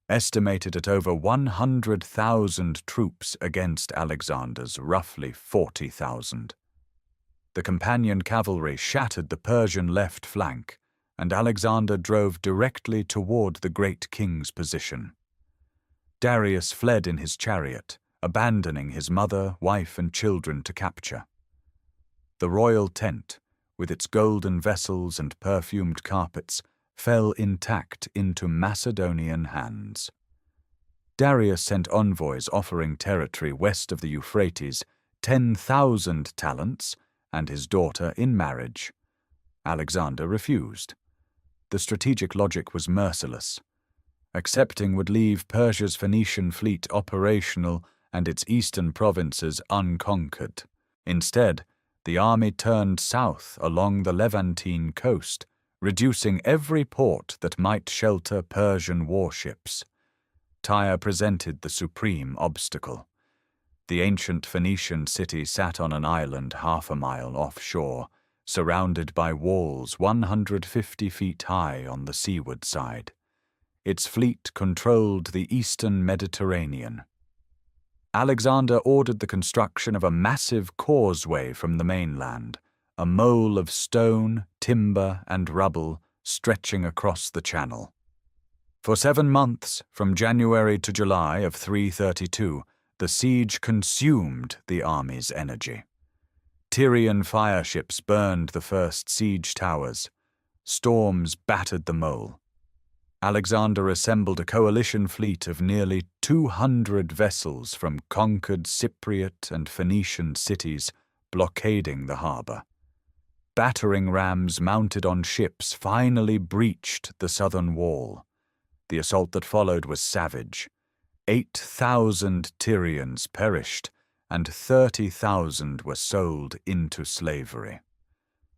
estimated at over 100,000 troops against Alexander's roughly 40,000. The companion cavalry shattered the Persian left flank, and Alexander drove directly toward the great king's position. Darius fled in his chariot, abandoning his mother, wife, and children to capture. The royal tent, with its golden vessels and perfumed carpets, fell intact into Macedonian hands. Darius sent envoys offering territory west of the Euphrates, 10,000 talents, and his daughter in marriage. Alexander refused. The strategic logic was merciless. Accepting would leave Persia's Phoenician fleet operational and its eastern provinces unconquered. Instead, the army turned south along the Levantine coast, reducing every port that might shelter Persian warships. Tyre presented the supreme obstacle. The ancient Phoenician city sat on an island half a mile offshore, surrounded by walls 150 feet high on the seaward side. Its fleet controlled the eastern Mediterranean. Alexander ordered the construction of a massive causeway from the mainland, a mole of stone, timber, and rubble stretching across the channel. For 7 months, from January to July of 332, the siege consumed the army's energy. Tyrian fireships burned the first siege towers. Storms battered the mole. Alexander assembled a coalition fleet of nearly 200 vessels from conquered Cypriot and Phoenician cities, blockading the harbor. Battering rams mounted on ships finally breached the southern wall. The assault that followed was savage. 8,000 Tyrians perished, and 30,000 were sold into slavery.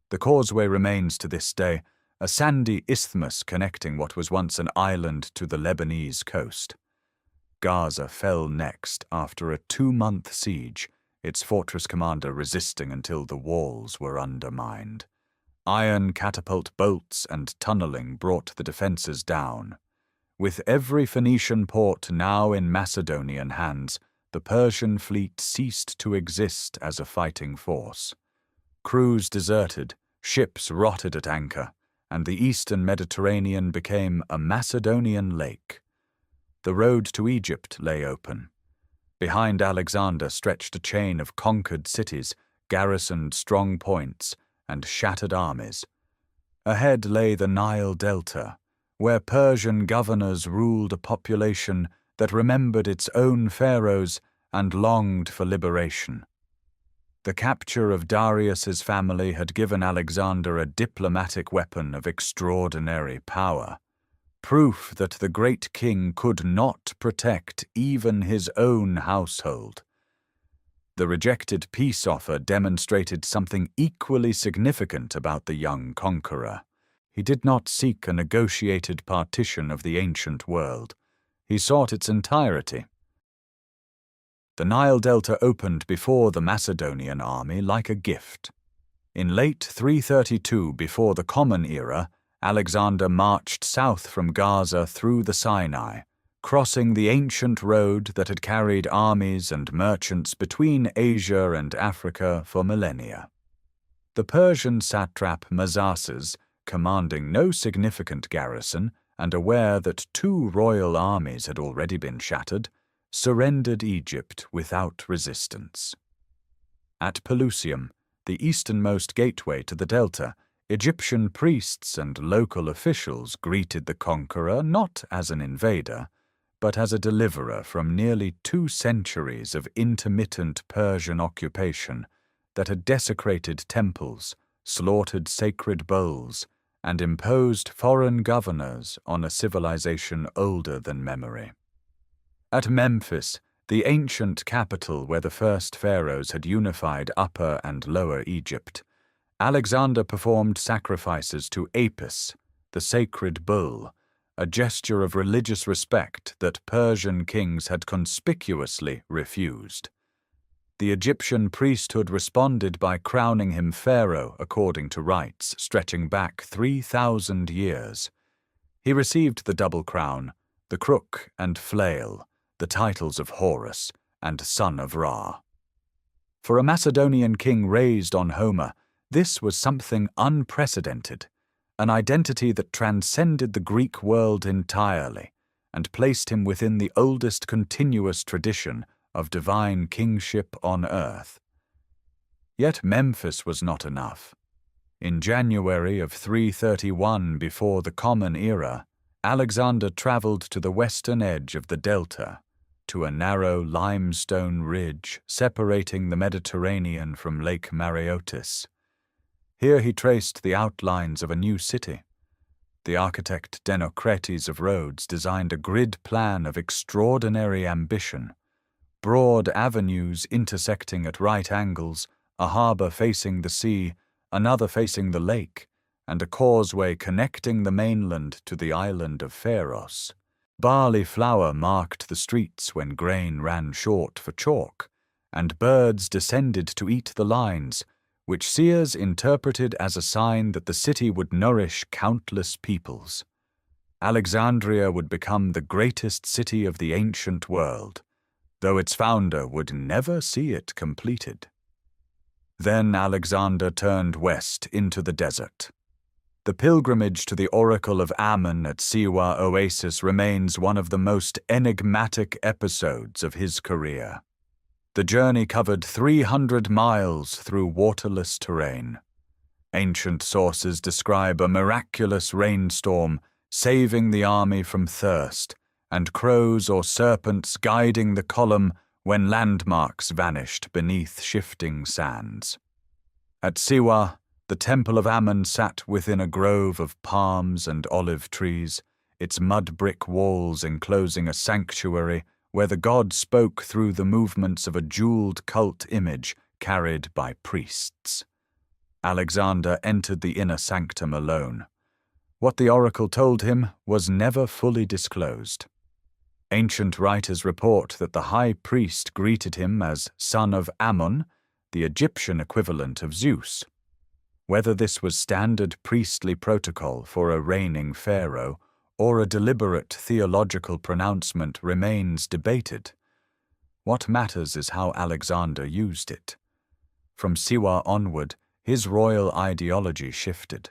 The causeway remains to this day a sandy isthmus connecting what was once an island to the Lebanese coast. Gaza fell next after a 2-month siege, its fortress commander resisting until the walls were undermined. Iron catapult bolts and tunneling brought the defenses down. With every Phoenician port now in Macedonian hands, the Persian fleet ceased to exist as a fighting force. Crews deserted, ships rotted at anchor, and the eastern Mediterranean became a Macedonian lake. The road to Egypt lay open. Behind Alexander stretched a chain of conquered cities, garrisoned strong points, and shattered armies. Ahead lay the Nile Delta, where Persian governors ruled a population that remembered its own pharaohs and longed for liberation. The capture of Darius's family had given Alexander a diplomatic weapon of extraordinary power, proof that the great king could not protect even his own household. The rejected peace offer demonstrated something equally significant about the young conqueror. He did not seek a negotiated partition of the ancient world. He sought its entirety. The Nile Delta opened before the Macedonian army like a gift. In late 332 before the Common Era, Alexander marched south from Gaza through the Sinai, crossing the ancient road that had carried armies and merchants between Asia and Africa for millennia. The Persian satrap Mazaces, commanding no significant garrison and aware that 2 royal armies had already been shattered, surrendered Egypt without resistance. At Pelusium, the easternmost gateway to the delta, Egyptian priests and local officials greeted the conqueror not as an invader, but as a deliverer from nearly 2 centuries of intermittent Persian occupation that had desecrated temples, slaughtered sacred bulls, and imposed foreign governors on a civilization older than memory. At Memphis, the ancient capital where the first pharaohs had unified Upper and Lower Egypt, Alexander performed sacrifices to Apis, the sacred bull, a gesture of religious respect that Persian kings had conspicuously refused. The Egyptian priesthood responded by crowning him pharaoh according to rites stretching back 3,000 years. He received the double crown, the crook and flail, the titles of Horus and son of Ra. For a Macedonian king raised on Homer, this was something unprecedented, an identity that transcended the Greek world entirely and placed him within the oldest continuous tradition of divine kingship on earth. Yet Memphis was not enough. In January of 331 before the Common Era, Alexander traveled to the western edge of the delta, to a narrow limestone ridge separating the Mediterranean from Lake Mareotis. Here he traced the outlines of a new city. The architect Denocrates of Rhodes designed a grid plan of extraordinary ambition, broad avenues intersecting at right angles, a harbor facing the sea, another facing the lake, and a causeway connecting the mainland to the island of Pharos. Barley flour marked the streets when grain ran short for chalk, and birds descended to eat the lines, which seers interpreted as a sign that the city would nourish countless peoples. Alexandria would become the greatest city of the ancient world, though its founder would never see it completed. Then Alexander turned west into the desert. The pilgrimage to the oracle of Ammon at Siwa Oasis remains one of the most enigmatic episodes of his career. The journey covered 300 miles through waterless terrain. Ancient sources describe a miraculous rainstorm saving the army from thirst, and crows or serpents guiding the column when landmarks vanished beneath shifting sands. At Siwa, the temple of Ammon sat within a grove of palms and olive trees, its mud-brick walls enclosing a sanctuary where the god spoke through the movements of a jeweled cult image carried by priests. Alexander entered the inner sanctum alone. What the oracle told him was never fully disclosed. Ancient writers report that the high priest greeted him as son of Ammon, the Egyptian equivalent of Zeus. Whether this was standard priestly protocol for a reigning pharaoh or a deliberate theological pronouncement remains debated. What matters is how Alexander used it. From Siwa onward, his royal ideology shifted.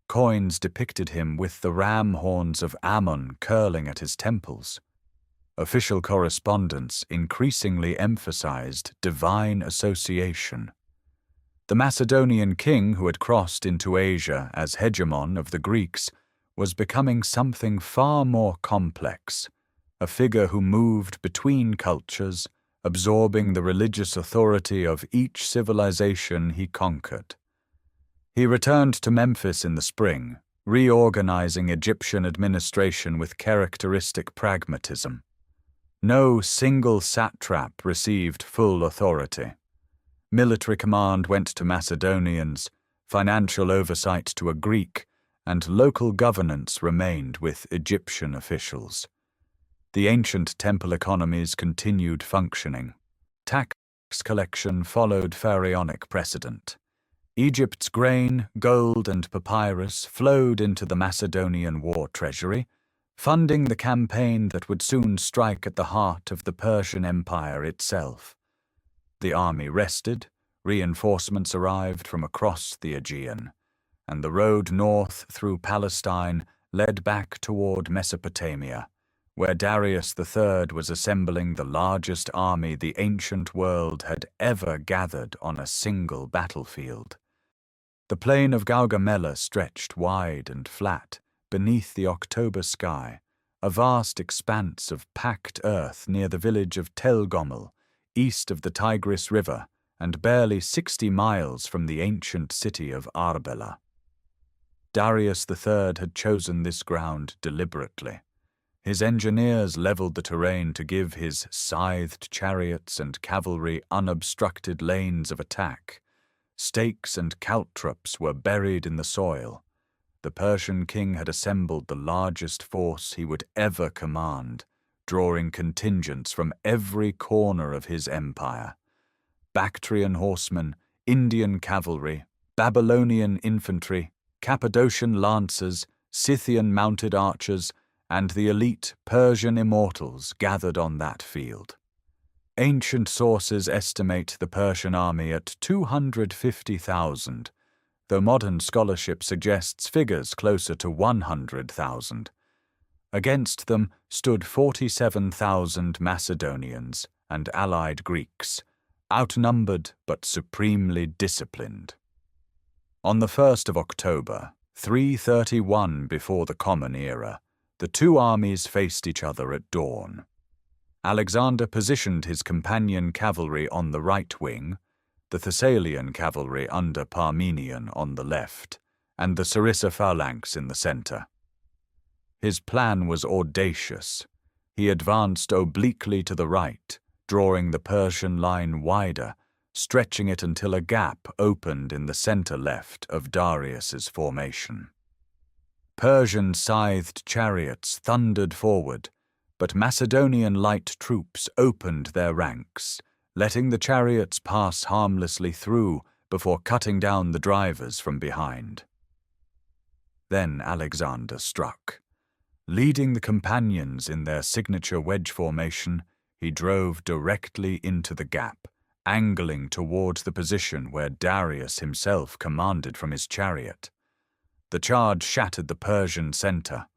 Coins depicted him with the ram horns of Ammon curling at his temples. Official correspondence increasingly emphasized divine association. The Macedonian king who had crossed into Asia as hegemon of the Greeks was becoming something far more complex, a figure who moved between cultures, absorbing the religious authority of each civilization he conquered. He returned to Memphis in the spring, reorganizing Egyptian administration with characteristic pragmatism. No single satrap received full authority. Military command went to Macedonians, financial oversight to a Greek, and local governance remained with Egyptian officials. The ancient temple economies continued functioning. Tax collection followed pharaonic precedent. Egypt's grain, gold, and papyrus flowed into the Macedonian war treasury, funding the campaign that would soon strike at the heart of the Persian Empire itself. The army rested, reinforcements arrived from across the Aegean, and the road north through Palestine led back toward Mesopotamia, where Darius III was assembling the largest army the ancient world had ever gathered on a single battlefield. The plain of Gaugamela stretched wide and flat beneath the October sky, a vast expanse of packed earth near the village of Telgomel, east of the Tigris River, and barely 60 miles from the ancient city of Arbela. Darius III had chosen this ground deliberately. His engineers leveled the terrain to give his scythed chariots and cavalry unobstructed lanes of attack. Stakes and caltrops were buried in the soil. The Persian king had assembled the largest force he would ever command, drawing contingents from every corner of his empire. Bactrian horsemen, Indian cavalry, Babylonian infantry, Cappadocian lancers, Scythian mounted archers, and the elite Persian immortals gathered on that field. Ancient sources estimate the Persian army at 250,000, though modern scholarship suggests figures closer to 100,000. Against them stood 47,000 Macedonians and allied Greeks, outnumbered but supremely disciplined. On the 1st of October, 331 before the Common Era, the two armies faced each other at dawn. Alexander positioned his companion cavalry on the right wing, the Thessalian cavalry under Parmenion on the left, and the Sarissa phalanx in the center. His plan was audacious. He advanced obliquely to the right, drawing the Persian line wider, stretching it until a gap opened in the center left of Darius's formation. Persian scythed chariots thundered forward, but Macedonian light troops opened their ranks, letting the chariots pass harmlessly through before cutting down the drivers from behind. Then Alexander struck. Leading the companions in their signature wedge formation, he drove directly into the gap, angling towards the position where Darius himself commanded from his chariot. The charge shattered the Persian center.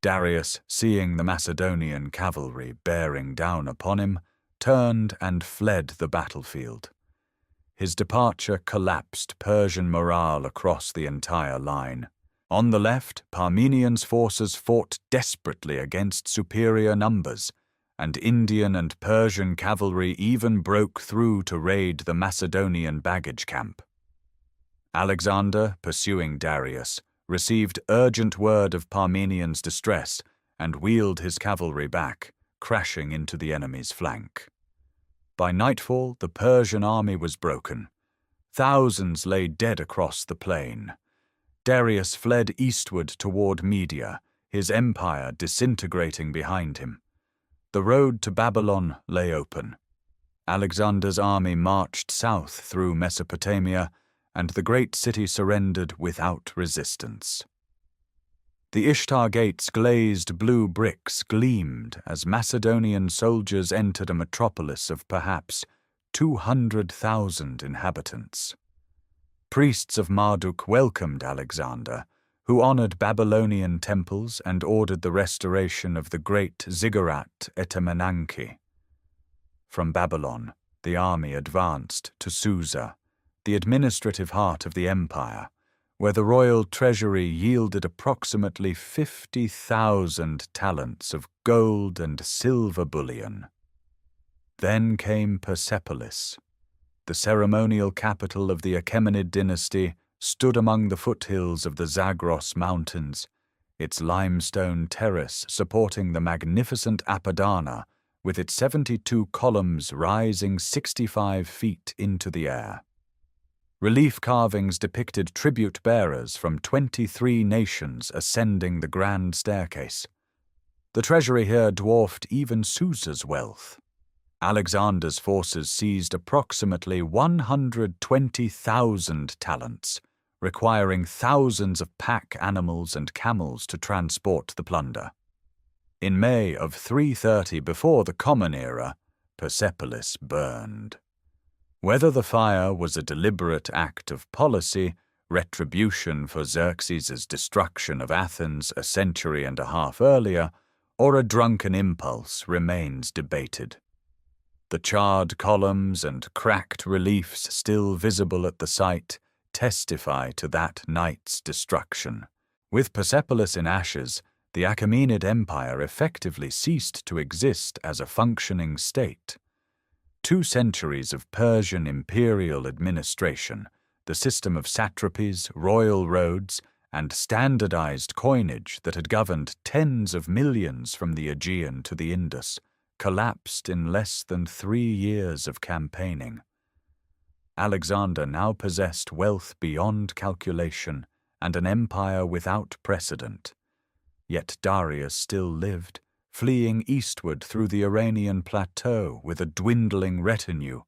Darius, seeing the Macedonian cavalry bearing down upon him, turned and fled the battlefield. His departure collapsed Persian morale across the entire line. On the left, Parmenian's forces fought desperately against superior numbers, and Indian and Persian cavalry even broke through to raid the Macedonian baggage camp. Alexander, pursuing Darius, received urgent word of Parmenian's distress and wheeled his cavalry back, crashing into the enemy's flank. By nightfall, the Persian army was broken. Thousands lay dead across the plain. Darius fled eastward toward Media, his empire disintegrating behind him. The road to Babylon lay open. Alexander's army marched south through Mesopotamia, and the great city surrendered without resistance. The Ishtar Gate's glazed blue bricks gleamed as Macedonian soldiers entered a metropolis of perhaps 200,000 inhabitants. priests of Marduk welcomed Alexander, who honored Babylonian temples and ordered the restoration of the great ziggurat Etemenanki. From Babylon, the army advanced to Susa, the administrative heart of the empire, where the royal treasury yielded approximately 50,000 talents of gold and silver bullion. Then came Persepolis. The ceremonial capital of the Achaemenid dynasty stood among the foothills of the Zagros Mountains, its limestone terrace supporting the magnificent Apadana, with its 72 columns rising 65 feet into the air. Relief carvings depicted tribute bearers from 23 nations ascending the grand staircase. The treasury here dwarfed even Susa's wealth. Alexander's forces seized approximately 120,000 talents, requiring thousands of pack animals and camels to transport the plunder. In May of 330 before the Common Era, Persepolis burned. Whether the fire was a deliberate act of policy, retribution for Xerxes' destruction of Athens a century and a half earlier, or a drunken impulse remains debated. The charred columns and cracked reliefs still visible at the site testify to that night's destruction. With Persepolis in ashes, the Achaemenid Empire effectively ceased to exist as a functioning state. 2 centuries of Persian imperial administration, the system of satrapies, royal roads, and standardized coinage that had governed tens of millions from the Aegean to the Indus, collapsed in less than 3 years of campaigning. Alexander now possessed wealth beyond calculation and an empire without precedent. Yet Darius still lived, fleeing eastward through the Iranian plateau with a dwindling retinue,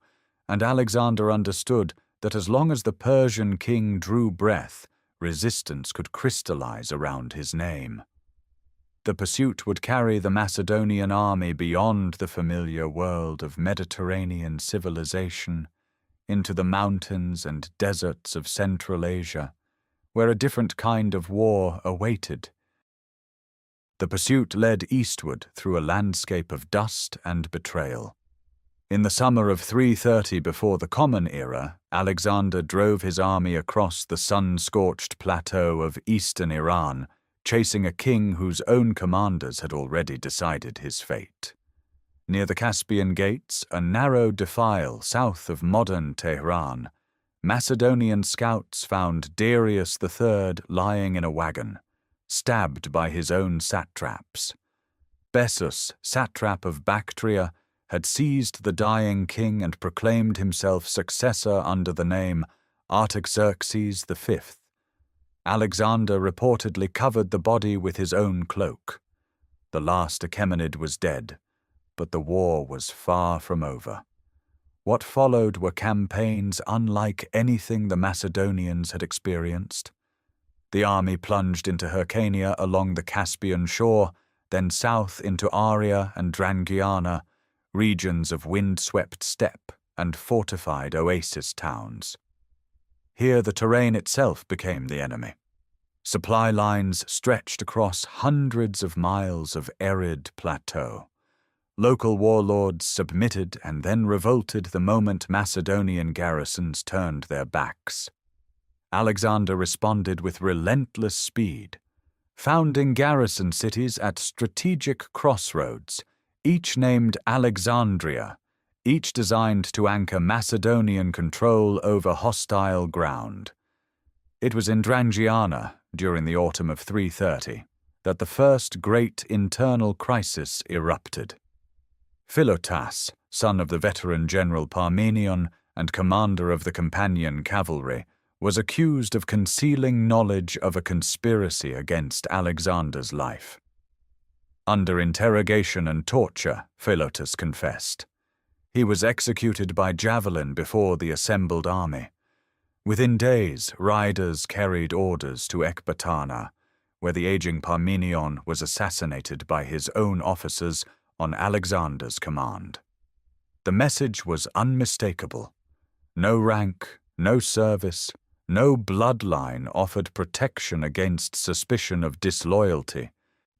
and Alexander understood that as long as the Persian king drew breath, resistance could crystallize around his name. The pursuit would carry the Macedonian army beyond the familiar world of Mediterranean civilization into the mountains and deserts of Central Asia, where a different kind of war awaited. The pursuit led eastward through a landscape of dust and betrayal. In the summer of 330 before the Common Era, Alexander drove his army across the sun-scorched plateau of eastern Iran, chasing a king whose own commanders had already decided his fate. Near the Caspian Gates, a narrow defile south of modern Tehran, Macedonian scouts found Darius III lying in a wagon, stabbed by his own satraps. Bessus, satrap of Bactria, had seized the dying king and proclaimed himself successor under the name Artaxerxes V. Alexander reportedly covered the body with his own cloak. The last Achaemenid was dead, but the war was far from over. What followed were campaigns unlike anything the Macedonians had experienced. The army plunged into Hyrcania along the Caspian shore, then south into Aria and Drangiana, regions of wind-swept steppe and fortified oasis towns. Here the terrain itself became the enemy. Supply lines stretched across hundreds of miles of arid plateau. Local warlords submitted and then revolted the moment Macedonian garrisons turned their backs. Alexander responded with relentless speed, founding garrison cities at strategic crossroads, each named Alexandria, each designed to anchor Macedonian control over hostile ground. It was in Drangiana, during the autumn of 330, that the first great internal crisis erupted. Philotas, son of the veteran general Parmenion and commander of the companion cavalry, was accused of concealing knowledge of a conspiracy against Alexander's life. Under interrogation and torture, Philotas confessed. He was executed by javelin before the assembled army. Within days, riders carried orders to Ecbatana, where the aging Parmenion was assassinated by his own officers on Alexander's command. The message was unmistakable. No rank, no service, No bloodline offered protection against suspicion of disloyalty.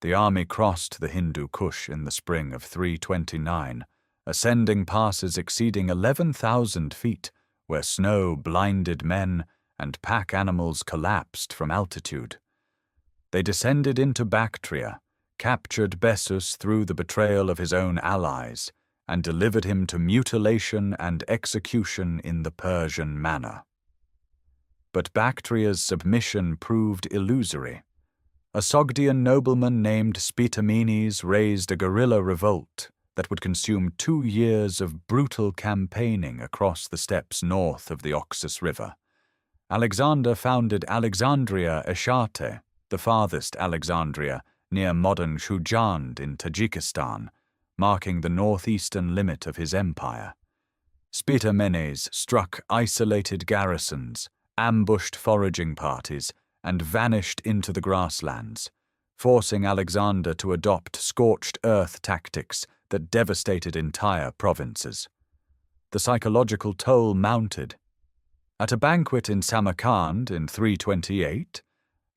The army crossed the Hindu Kush in the spring of 329, ascending passes exceeding 11,000 feet, where snow blinded men and pack animals collapsed from altitude. They descended into Bactria, captured Bessus through the betrayal of his own allies, and delivered him to mutilation and execution in the Persian manner. But Bactria's submission proved illusory. A Sogdian nobleman named Spitamenes raised a guerrilla revolt that would consume 2 years of brutal campaigning across the steppes north of the Oxus River. Alexander founded Alexandria Eshate, the farthest Alexandria, near modern Shujand in Tajikistan, marking the northeastern limit of his empire. Spitamenes struck isolated garrisons, ambushed foraging parties, and vanished into the grasslands, forcing Alexander to adopt scorched earth tactics that devastated entire provinces. The psychological toll mounted. At a banquet in Samarkand in 328,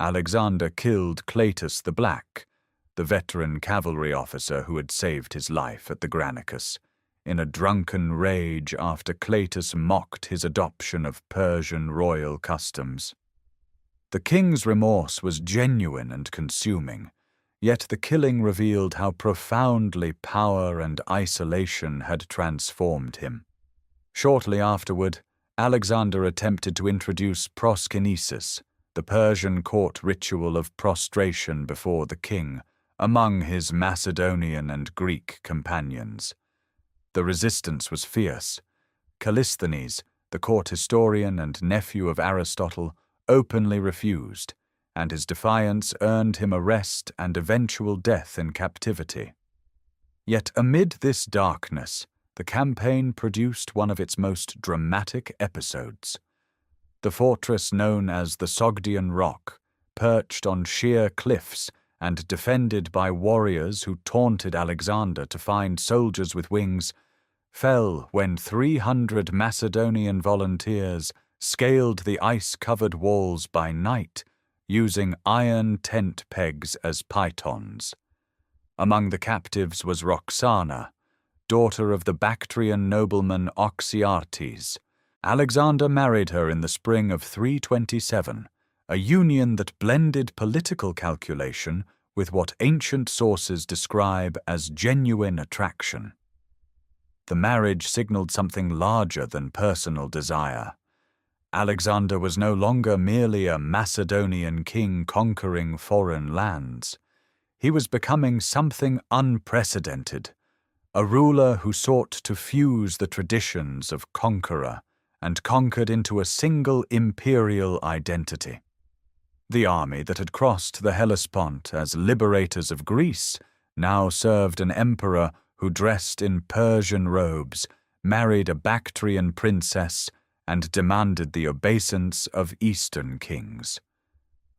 Alexander killed Cleitus the Black, the veteran cavalry officer who had saved his life at the Granicus, in a drunken rage after Cleitus mocked his adoption of Persian royal customs. The king's remorse was genuine and consuming, yet the killing revealed how profoundly power and isolation had transformed him. Shortly afterward, Alexander attempted to introduce proskinesis, the Persian court ritual of prostration before the king, among his Macedonian and Greek companions. The resistance was fierce. Callisthenes, the court historian and nephew of Aristotle, openly refused, and his defiance earned him arrest and eventual death in captivity. Yet amid this darkness, the campaign produced one of its most dramatic episodes. The fortress known as the Sogdian Rock, perched on sheer cliffs and defended by warriors who taunted Alexander to find soldiers with wings, fell when 300 Macedonian volunteers scaled the ice-covered walls by night, using iron tent pegs as pythons. Among the captives was Roxana, daughter of the Bactrian nobleman Oxyartes. Alexander married her in the spring of 327, a union that blended political calculation with what ancient sources describe as genuine attraction. The marriage signaled something larger than personal desire. Alexander was no longer merely a Macedonian king conquering foreign lands. He was becoming something unprecedented, a ruler who sought to fuse the traditions of conqueror and conquered into a single imperial identity. The army that had crossed the Hellespont as liberators of Greece now served an emperor who dressed in Persian robes, married a Bactrian princess, and demanded the obeisance of Eastern kings.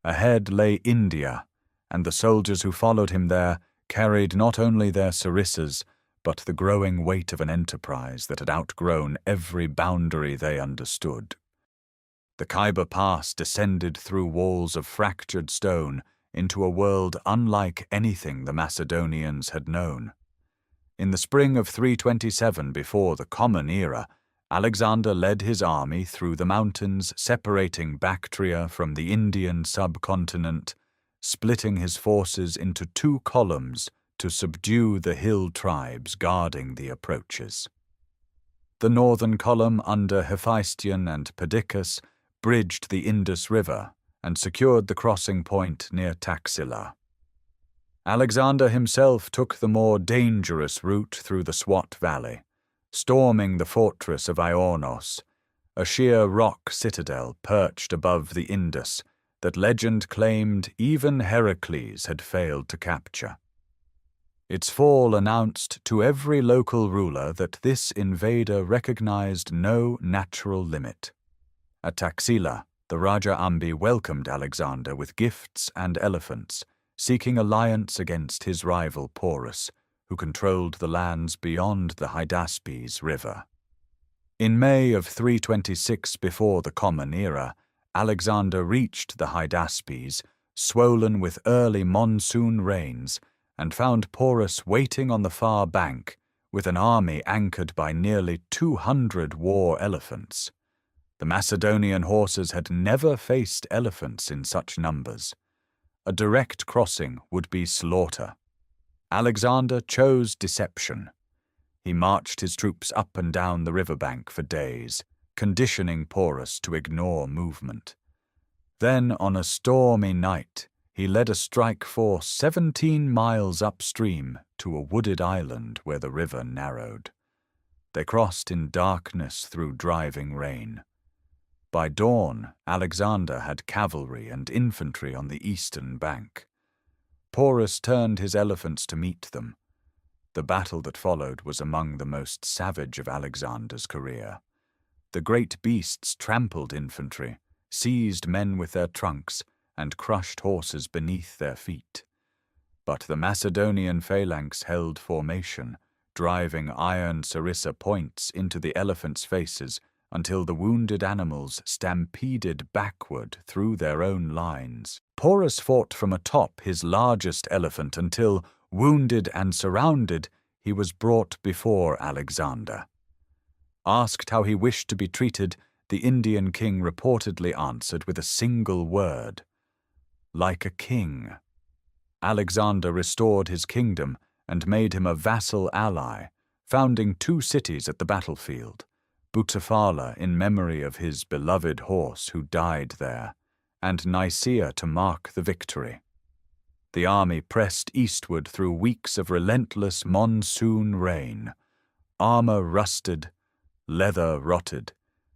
Ahead lay India, and the soldiers who followed him there carried not only their sarissas, but the growing weight of an enterprise that had outgrown every boundary they understood. The Khyber Pass descended through walls of fractured stone into a world unlike anything the Macedonians had known. In the spring of 327 before the Common Era, Alexander led his army through the mountains separating Bactria from the Indian subcontinent, splitting his forces into 2 columns to subdue the hill tribes guarding the approaches. The northern column under Hephaestion and Perdiccas bridged the Indus River and secured the crossing point near Taxila. Alexander himself took the more dangerous route through the Swat Valley, storming the fortress of Ionos, a sheer rock citadel perched above the Indus that legend claimed even Heracles had failed to capture. Its fall announced to every local ruler that this invader recognized no natural limit. At Taxila, the Raja Ambi welcomed Alexander with gifts and elephants, seeking alliance against his rival Porus, who controlled the lands beyond the Hydaspes River. In May of 326 before the Common Era, Alexander reached the Hydaspes, swollen with early monsoon rains, and found Porus waiting on the far bank with an army anchored by nearly 200 war elephants. The Macedonian horses had never faced elephants in such numbers. A direct crossing would be slaughter. Alexander chose deception. He marched his troops up and down the riverbank for days, conditioning Porus to ignore movement. Then, on a stormy night, he led a strike force 17 miles upstream to a wooded island where the river narrowed. They crossed in darkness through driving rain. By dawn, Alexander had cavalry and infantry on the eastern bank. Porus turned his elephants to meet them. The battle that followed was among the most savage of Alexander's career. The great beasts trampled infantry, seized men with their trunks, and crushed horses beneath their feet. But the Macedonian phalanx held formation, driving iron sarissa points into the elephants' faces until the wounded animals stampeded backward through their own lines. Porus fought from atop his largest elephant until, wounded and surrounded, he was brought before Alexander. Asked how he wished to be treated, the Indian king reportedly answered with a single word: like a king. Alexander restored his kingdom and made him a vassal ally, founding 2 cities at the battlefield, Butaphala in memory of his beloved horse who died there, and Nicaea to mark the victory. The army pressed eastward through weeks of relentless monsoon rain. Armor rusted, leather rotted,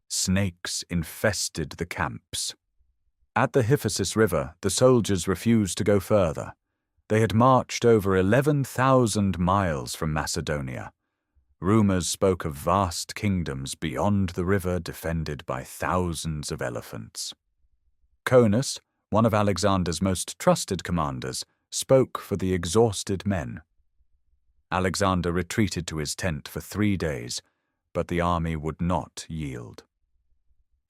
snakes infested the camps. At the Hydaspes River, the soldiers refused to go further. They had marched over 11,000 miles from Macedonia. Rumors spoke of vast kingdoms beyond the river defended by thousands of elephants. Conus, one of Alexander's most trusted commanders, spoke for the exhausted men. Alexander retreated to his tent for 3 days, but the army would not yield.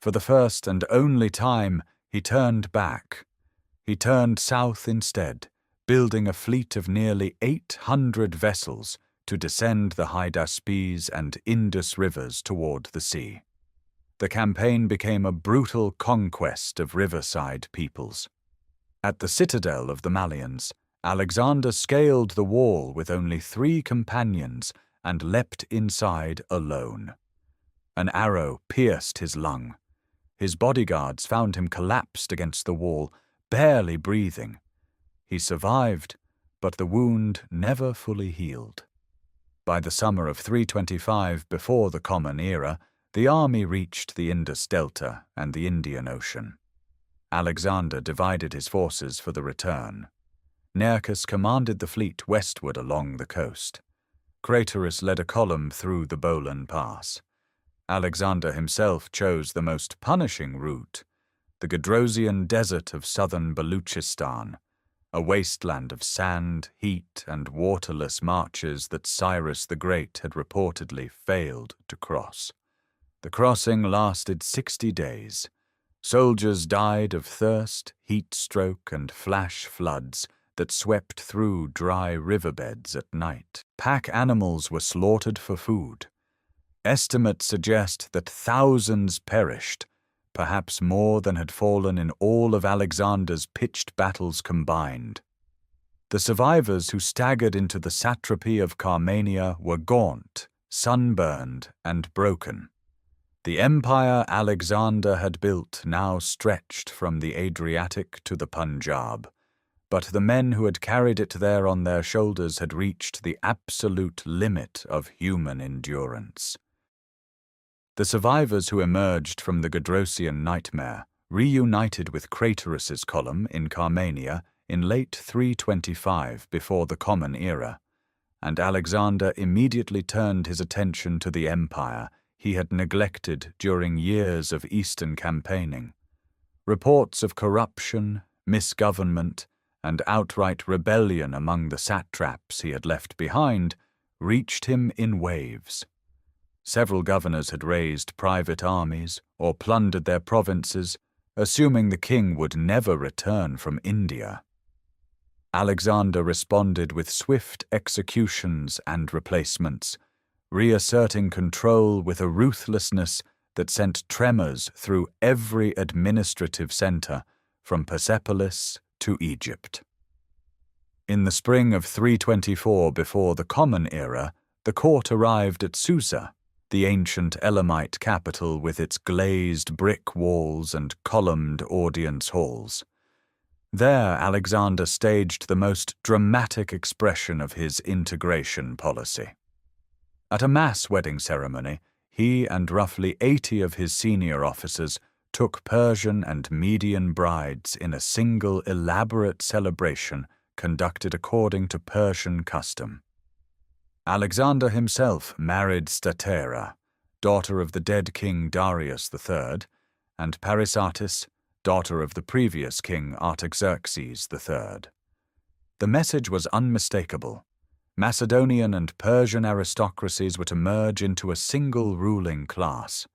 For the first and only time, he turned back. He turned south instead, building a fleet of nearly 800 vessels to descend the Hydaspes and Indus rivers toward the sea. The campaign became a brutal conquest of riverside peoples. At the citadel of the Malians, Alexander scaled the wall with only 3 companions and leapt inside alone. An arrow pierced his lung. His bodyguards found him collapsed against the wall, barely breathing. He survived, but the wound never fully healed. By the summer of 325 before the Common Era, the army reached the Indus Delta and the Indian Ocean. Alexander divided his forces for the return. Granicus commanded the fleet westward along the coast. Craterus led a column through the Bolan Pass. Alexander himself chose the most punishing route, the Gedrosian desert of southern Baluchistan, a wasteland of sand, heat, and waterless marches that Cyrus the Great had reportedly failed to cross. The crossing lasted 60 days. Soldiers died of thirst, heat stroke, and flash floods that swept through dry riverbeds at night. Pack animals were slaughtered for food. Estimates suggest that thousands perished, perhaps more than had fallen in all of Alexander's pitched battles combined. The survivors who staggered into the satrapy of Carmania were gaunt, sunburned, and broken. The empire Alexander had built now stretched from the Adriatic to the Punjab, but the men who had carried it there on their shoulders had reached the absolute limit of human endurance. The survivors who emerged from the Gedrosian nightmare reunited with Craterus's column in Carmania in late 325 before the Common Era, and Alexander immediately turned his attention to the empire he had neglected during years of eastern campaigning. Reports of corruption, misgovernment, and outright rebellion among the satraps he had left behind reached him in waves. Several governors had raised private armies or plundered their provinces, assuming the king would never return from India. Alexander responded with swift executions and replacements, reasserting control with a ruthlessness that sent tremors through every administrative center, from Persepolis to Egypt. In the spring of 324 before the Common Era, the court arrived at Susa, the ancient Elamite capital with its glazed brick walls and columned audience halls. There, Alexander staged the most dramatic expression of his integration policy. At a mass wedding ceremony, he and roughly 80 of his senior officers took Persian and Median brides in a single elaborate celebration conducted according to Persian custom. Alexander himself married Statera, daughter of the dead king Darius III, and Parysatis, daughter of the previous king Artaxerxes III. The message was unmistakable. Macedonian and Persian aristocracies were to merge into a single ruling class.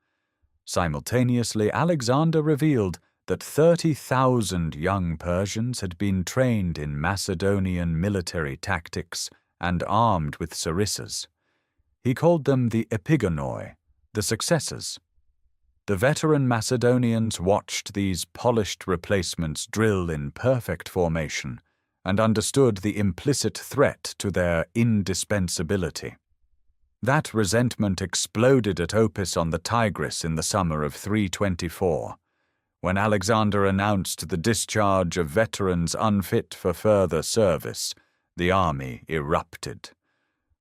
Simultaneously, Alexander revealed that 30,000 young Persians had been trained in Macedonian military tactics and armed with sarissas. He called them the epigonoi, the successors. The veteran Macedonians watched these polished replacements drill in perfect formation and understood the implicit threat to their indispensability. That resentment exploded at Opis on the Tigris in the summer of 324. When Alexander announced the discharge of veterans unfit for further service, the army erupted.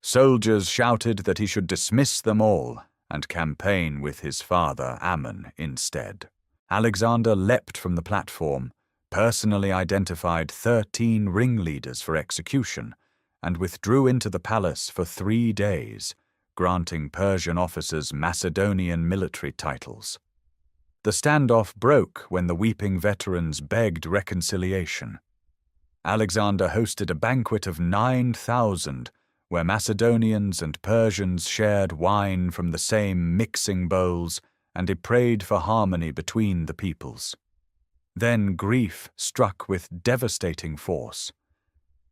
Soldiers shouted that he should dismiss them all and campaign with his father Ammon instead. Alexander leapt from the platform, personally identified 13 ringleaders for execution, and withdrew into the palace for 3 days, granting Persian officers Macedonian military titles. The standoff broke when the weeping veterans begged reconciliation. Alexander hosted a banquet of 9,000, where Macedonians and Persians shared wine from the same mixing bowls, and he prayed for harmony between the peoples. Then grief struck with devastating force.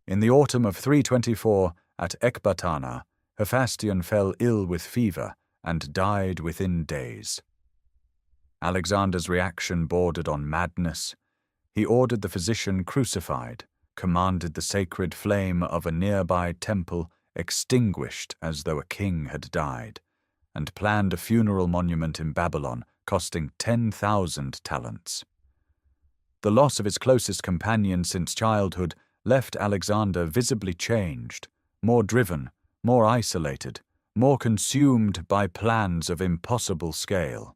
In the autumn of 324, at Ecbatana, Hephaestion fell ill with fever and died within days. Alexander's reaction bordered on madness. He ordered the physician crucified, commanded the sacred flame of a nearby temple extinguished as though a king had died, and planned a funeral monument in Babylon costing 10,000 talents. The loss of his closest companion since childhood left Alexander visibly changed, more driven, more isolated, more consumed by plans of impossible scale.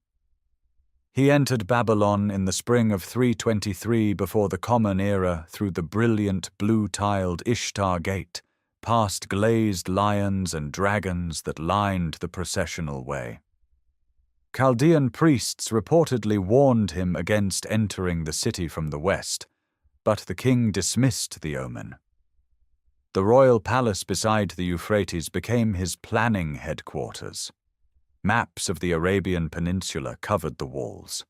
He entered Babylon in the spring of 323 before the Common Era through the brilliant blue-tiled Ishtar Gate, past glazed lions and dragons that lined the processional way. Chaldean priests reportedly warned him against entering the city from the west, but the king dismissed the omen. The royal palace beside the Euphrates became his planning headquarters. Maps of the Arabian Peninsula covered the walls.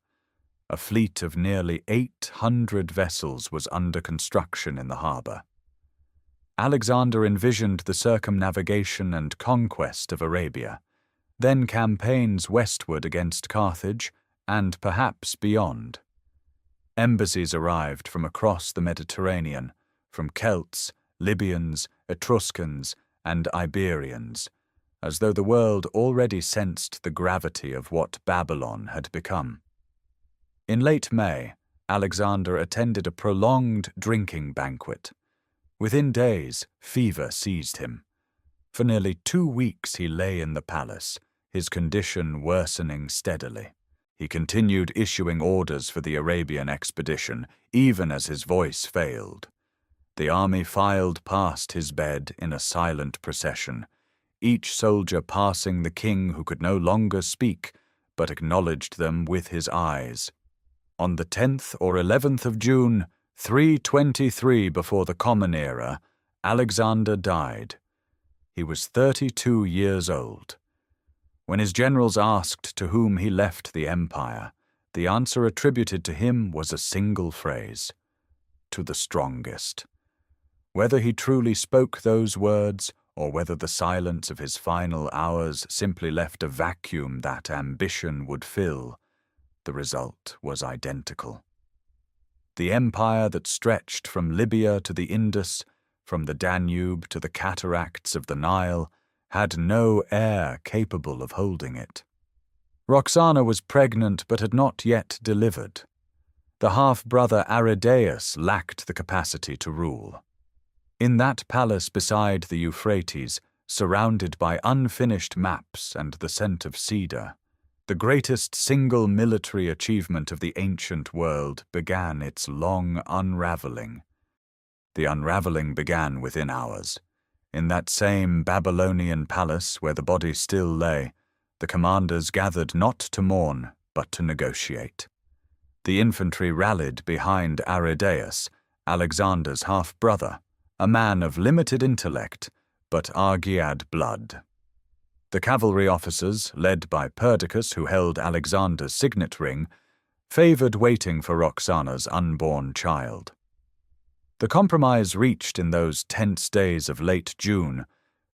A fleet of nearly 800 vessels was under construction in the harbor. Alexander envisioned the circumnavigation and conquest of Arabia, then campaigns westward against Carthage and perhaps beyond. Embassies arrived from across the Mediterranean, from Celts, Libyans, Etruscans, and Iberians, as though the world already sensed the gravity of what Babylon had become. In late May, Alexander attended a prolonged drinking banquet. Within days, fever seized him. For nearly 2 weeks he lay in the palace, his condition worsening steadily. He continued issuing orders for the Arabian expedition, even as his voice failed. The army filed past his bed in a silent procession, each soldier passing the king who could no longer speak, but acknowledged them with his eyes. On the 10th or 11th of June, 323 before the Common Era, Alexander died. He was 32 years old. When his generals asked to whom he left the empire, The answer attributed to him was a single phrase: to the strongest. Whether he truly spoke those words, or whether the silence of his final hours simply left a vacuum that ambition would fill, the result was identical. The empire that stretched from Libya to the Indus, from the Danube to the cataracts of the Nile, had no heir capable of holding it. Roxana was pregnant but had not yet delivered. The half-brother Aridaeus lacked the capacity to rule. In that palace beside the Euphrates, surrounded by unfinished maps and the scent of cedar, the greatest single military achievement of the ancient world began its long unraveling. The unraveling began within hours. In that same Babylonian palace where the body still lay, the commanders gathered not to mourn, but to negotiate. The infantry rallied behind Aridaeus, Alexander's half-brother, a man of limited intellect, but Argead blood. The cavalry officers, led by Perdiccas, who held Alexander's signet ring, favored waiting for Roxana's unborn child. The compromise reached in those tense days of late June,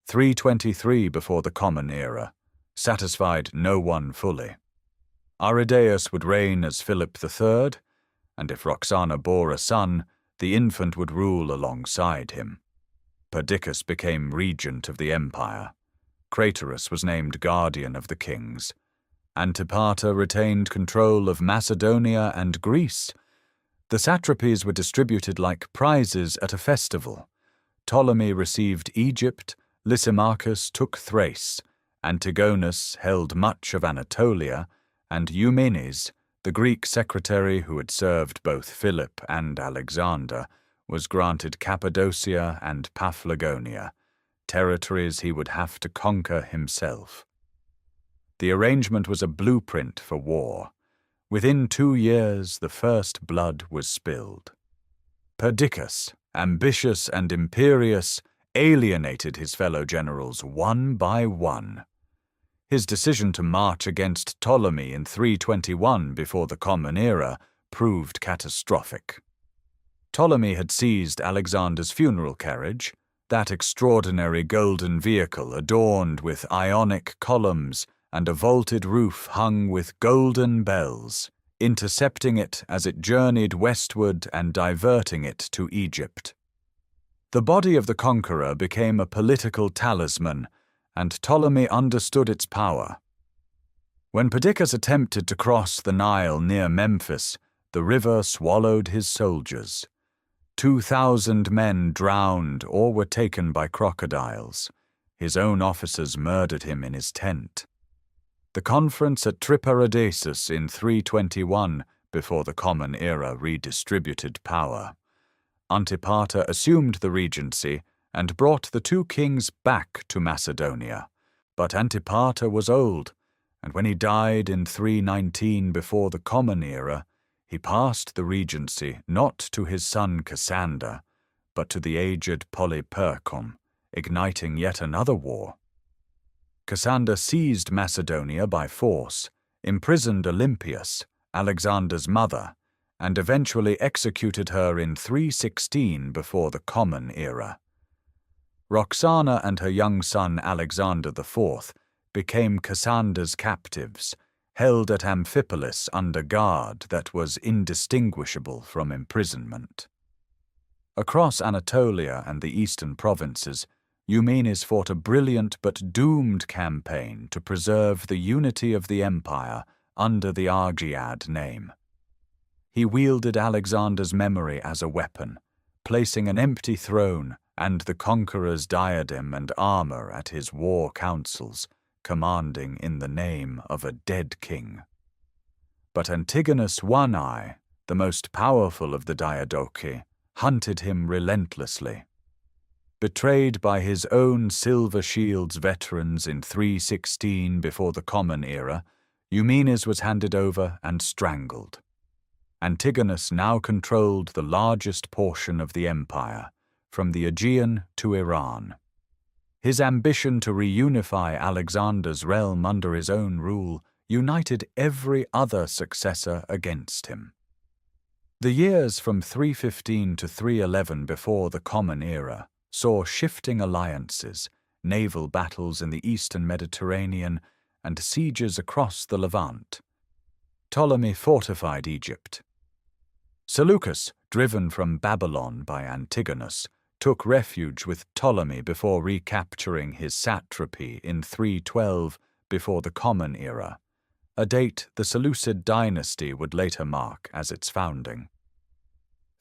323 before the Common Era, satisfied no one fully. Aridaeus would reign as Philip III, and if Roxana bore a son, the infant would rule alongside him. Perdiccas became regent of the empire. Craterus was named guardian of the kings. Antipater retained control of Macedonia and Greece. The satrapies were distributed like prizes at a festival. Ptolemy received Egypt, Lysimachus took Thrace, Antigonus held much of Anatolia, and Eumenes, the Greek secretary who had served both Philip and Alexander, was granted Cappadocia and Paphlagonia, territories he would have to conquer himself. The arrangement was a blueprint for war. Within 2 years, the first blood was spilled. Perdiccas, ambitious and imperious, alienated his fellow generals one by one. His decision to march against Ptolemy in 321 before the Common Era proved catastrophic. Ptolemy had seized Alexander's funeral carriage, that extraordinary golden vehicle adorned with Ionic columns and a vaulted roof hung with golden bells, intercepting it as it journeyed westward and diverting it to Egypt. The body of the conqueror became a political talisman, and Ptolemy understood its power. When Perdiccas attempted to cross the Nile near Memphis, the river swallowed his soldiers. 2,000 men drowned or were taken by crocodiles. His own officers murdered him in his tent. The conference at Triparadesus in 321, before the Common Era redistributed power. Antipater assumed the regency and brought the 2 kings back to Macedonia. But Antipater was old, and when he died in 319 before the Common Era, he passed the regency not to his son Cassander, but to the aged Polyperchon, igniting yet another war. Cassander seized Macedonia by force, imprisoned Olympias, Alexander's mother, and eventually executed her in 316 before the Common Era. Roxana and her young son Alexander IV became Cassander's captives, held at Amphipolis under guard that was indistinguishable from imprisonment. Across Anatolia and the eastern provinces, Eumenes fought a brilliant but doomed campaign to preserve the unity of the empire under the Argead name. He wielded Alexander's memory as a weapon, placing an empty throne and the conqueror's diadem and armor at his war councils, commanding in the name of a dead king. But Antigonus One-Eye, the most powerful of the Diadochi, hunted him relentlessly. Betrayed by his own Silver Shield's veterans in 316 before the Common Era, Eumenes was handed over and strangled. Antigonus now controlled the largest portion of the empire, from the Aegean to Iran. His ambition to reunify Alexander's realm under his own rule united every other successor against him. The years from 315 to 311 before the Common Era saw shifting alliances, naval battles in the eastern Mediterranean, and sieges across the Levant. Ptolemy fortified Egypt. Seleucus, driven from Babylon by Antigonus, took refuge with Ptolemy before recapturing his satrapy in 312 before the Common Era, a date the Seleucid dynasty would later mark as its founding.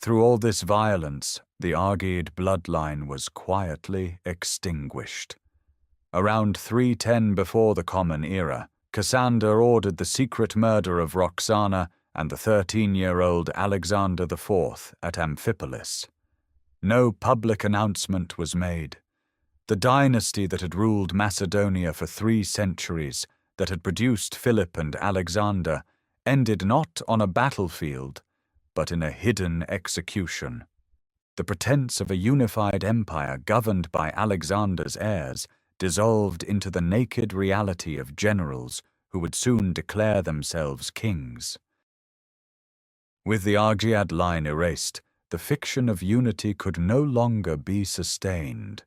Through all this violence, the Argead bloodline was quietly extinguished. Around 310 before the Common Era, Cassander ordered the secret murder of Roxana and the 13-year-old Alexander IV at Amphipolis. No public announcement was made. The dynasty that had ruled Macedonia for 3 centuries, that had produced Philip and Alexander, ended not on a battlefield, but in a hidden execution. The pretense of a unified empire governed by Alexander's heirs dissolved into the naked reality of generals who would soon declare themselves kings. With the Argead line erased, the fiction of unity could no longer be sustained.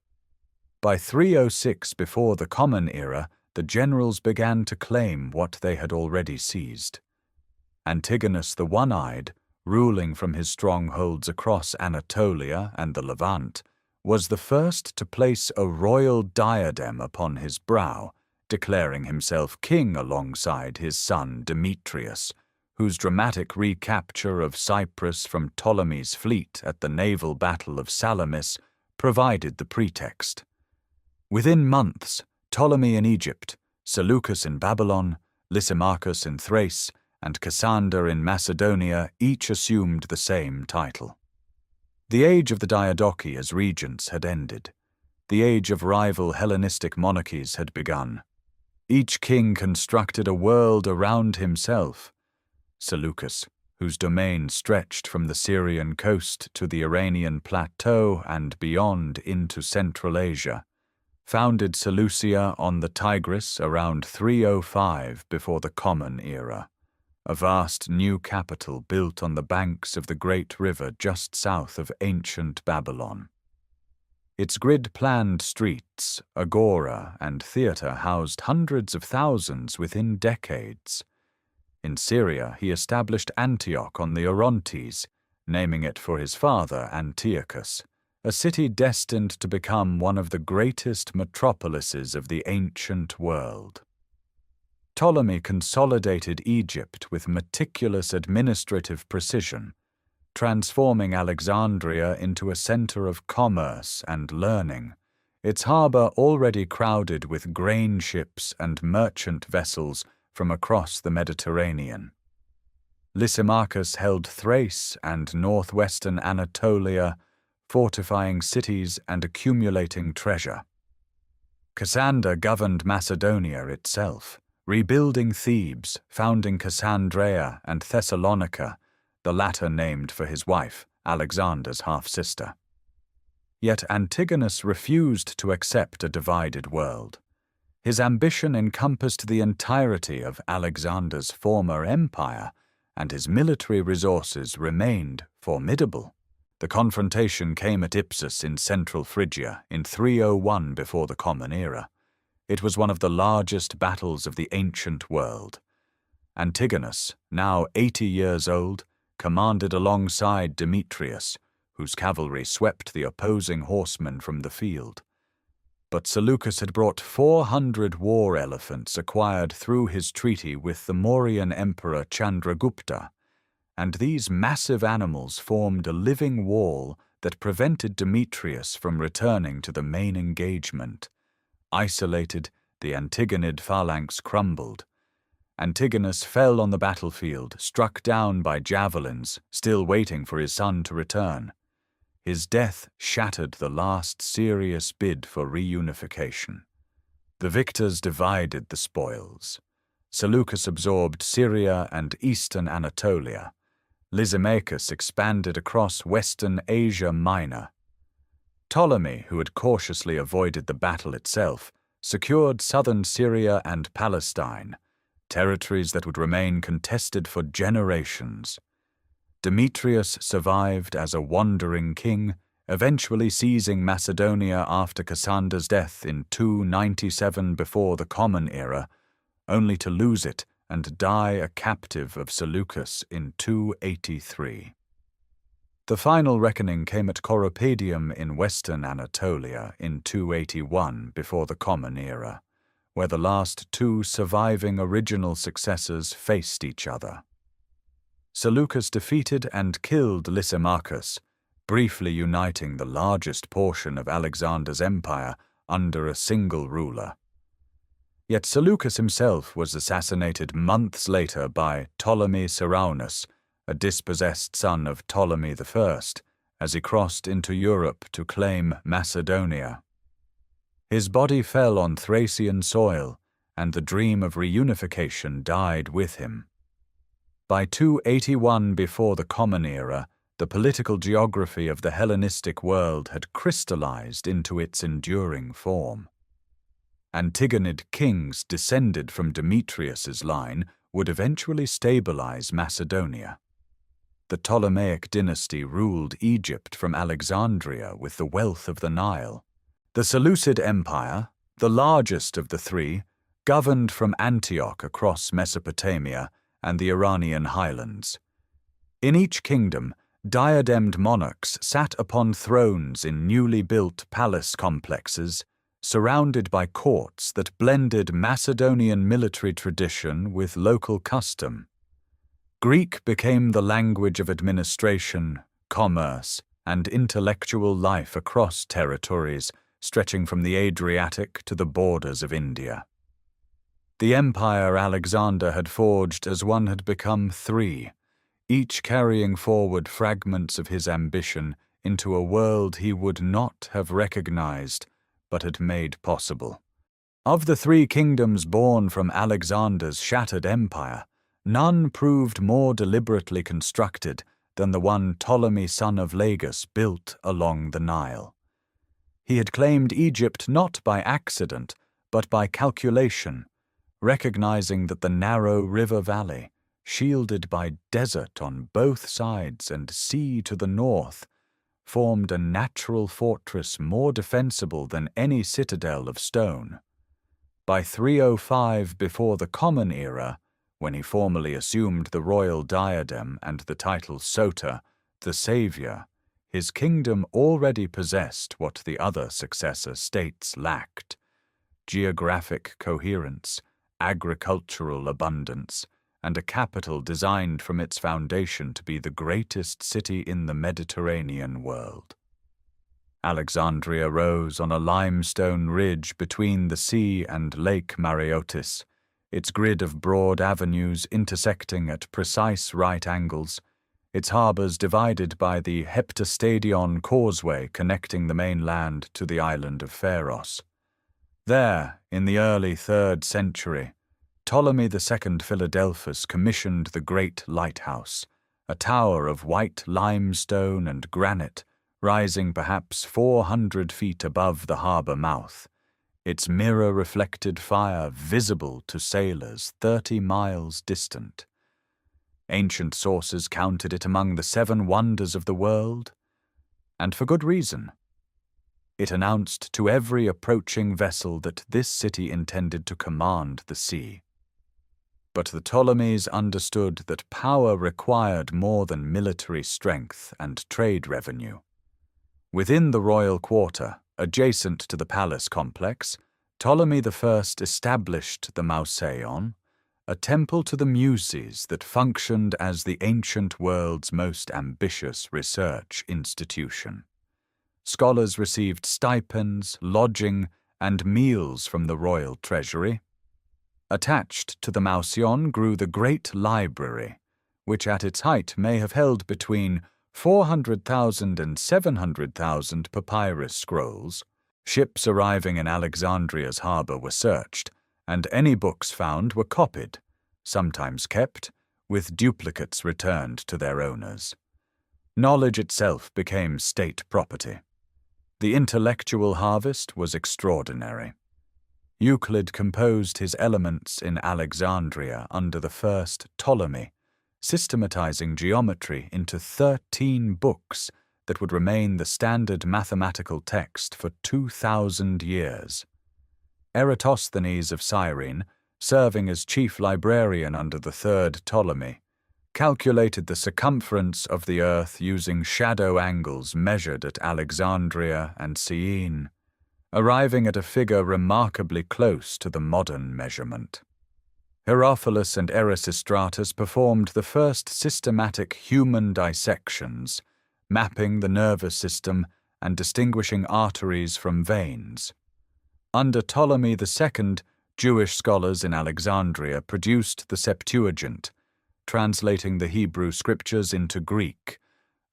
By 306 before the Common Era, the generals began to claim what they had already seized. Antigonus the One-Eyed, ruling from his strongholds across Anatolia and the Levant, was the first to place a royal diadem upon his brow, declaring himself king alongside his son Demetrius, whose dramatic recapture of Cyprus from Ptolemy's fleet at the naval battle of Salamis provided the pretext. Within months, Ptolemy in Egypt, Seleucus in Babylon, Lysimachus in Thrace, and Cassander in Macedonia each assumed the same title. The age of the Diadochi as regents had ended. The age of rival Hellenistic monarchies had begun. Each king constructed a world around himself. Seleucus, whose domain stretched from the Syrian coast to the Iranian plateau and beyond into Central Asia, founded Seleucia on the Tigris around 305 before the Common Era, a vast new capital built on the banks of the great river just south of ancient Babylon. Its grid-planned streets, agora, and theatre housed hundreds of thousands within decades. In Syria, he established Antioch on the Orontes, naming it for his father Antiochus, a city destined to become one of the greatest metropolises of the ancient world. Ptolemy consolidated Egypt with meticulous administrative precision, transforming Alexandria into a center of commerce and learning, its harbor already crowded with grain ships and merchant vessels from across the Mediterranean. Lysimachus held Thrace and northwestern Anatolia, fortifying cities and accumulating treasure. Cassander governed Macedonia itself, rebuilding Thebes, founding Cassandreia and Thessalonica, the latter named for his wife, Alexander's half-sister. Yet Antigonus refused to accept a divided world. His ambition encompassed the entirety of Alexander's former empire, and his military resources remained formidable. The confrontation came at Ipsus in central Phrygia in 301 before the Common Era. It was one of the largest battles of the ancient world. Antigonus, now 80 years old, commanded alongside Demetrius, whose cavalry swept the opposing horsemen from the field. But Seleucus had brought 400 war elephants acquired through his treaty with the Mauryan emperor Chandragupta, and these massive animals formed a living wall that prevented Demetrius from returning to the main engagement. Isolated, the Antigonid phalanx crumbled. Antigonus fell on the battlefield, struck down by javelins, still waiting for his son to return. His death shattered the last serious bid for reunification. The victors divided the spoils. Seleucus absorbed Syria and eastern Anatolia. Lysimachus expanded across western Asia Minor. Ptolemy, who had cautiously avoided the battle itself, secured southern Syria and Palestine, territories that would remain contested for generations. Demetrius survived as a wandering king, eventually seizing Macedonia after Cassander's death in 297 before the Common Era, only to lose it and die a captive of Seleucus in 283. The final reckoning came at Coropedium in western Anatolia in 281 before the Common Era, where the last two surviving original successors faced each other. Seleucus defeated and killed Lysimachus, briefly uniting the largest portion of Alexander's empire under a single ruler. Yet Seleucus himself was assassinated months later by Ptolemy Ceraunus, a dispossessed son of Ptolemy I, as he crossed into Europe to claim Macedonia. His body fell on Thracian soil, and the dream of reunification died with him. By 281 before the Common Era, the political geography of the Hellenistic world had crystallized into its enduring form. Antigonid kings descended from Demetrius's line would eventually stabilize Macedonia. The Ptolemaic dynasty ruled Egypt from Alexandria with the wealth of the Nile. The Seleucid Empire, the largest of the three, governed from Antioch across Mesopotamia and the Iranian highlands. In each kingdom, diademed monarchs sat upon thrones in newly built palace complexes, surrounded by courts that blended Macedonian military tradition with local custom. Greek became the language of administration, commerce, and intellectual life across territories stretching from the Adriatic to the borders of India. The empire Alexander had forged as one had become three, each carrying forward fragments of his ambition into a world he would not have recognized but had made possible. Of the three kingdoms born from Alexander's shattered empire, none proved more deliberately constructed than the one Ptolemy son of Lagus built along the Nile. He had claimed Egypt not by accident, but by calculation, recognizing that the narrow river valley, shielded by desert on both sides and sea to the north, formed a natural fortress more defensible than any citadel of stone. By 305 before the Common Era, when he formally assumed the royal diadem and the title Soter, the Savior, his kingdom already possessed what the other successor states lacked: geographic coherence, agricultural abundance, and a capital designed from its foundation to be the greatest city in the Mediterranean world. Alexandria rose on a limestone ridge between the sea and Lake Mareotis, its grid of broad avenues intersecting at precise right angles, its harbors divided by the Heptastadion causeway connecting the mainland to the island of Pharos. There, in the early 3rd century, Ptolemy II Philadelphus commissioned the Great Lighthouse, a tower of white limestone and granite rising perhaps 400 feet above the harbor mouth, its mirror-reflected fire visible to sailors 30 miles distant. Ancient sources counted it among the 7 wonders of the world, and for good reason. It announced to every approaching vessel that this city intended to command the sea. But the Ptolemies understood that power required more than military strength and trade revenue. Within the royal quarter, adjacent to the palace complex, Ptolemy I established the Mouseion, a temple to the Muses that functioned as the ancient world's most ambitious research institution. Scholars received stipends, lodging, and meals from the royal treasury. Attached to the Mouseion grew the Great Library, which at its height may have held between 400,000 and 700,000 papyrus scrolls. Ships arriving in Alexandria's harbor were searched, and any books found were copied, sometimes kept, with duplicates returned to their owners. Knowledge itself became state property. The intellectual harvest was extraordinary. Euclid composed his Elements in Alexandria under the first Ptolemy, systematizing geometry into 13 books that would remain the standard mathematical text for 2,000 years. Eratosthenes of Cyrene, serving as chief librarian under the third Ptolemy, calculated the circumference of the Earth using shadow angles measured at Alexandria and Syene, arriving at a figure remarkably close to the modern measurement. Herophilus and Erasistratus performed the first systematic human dissections, mapping the nervous system and distinguishing arteries from veins. Under Ptolemy II, Jewish scholars in Alexandria produced the Septuagint, translating the Hebrew scriptures into Greek,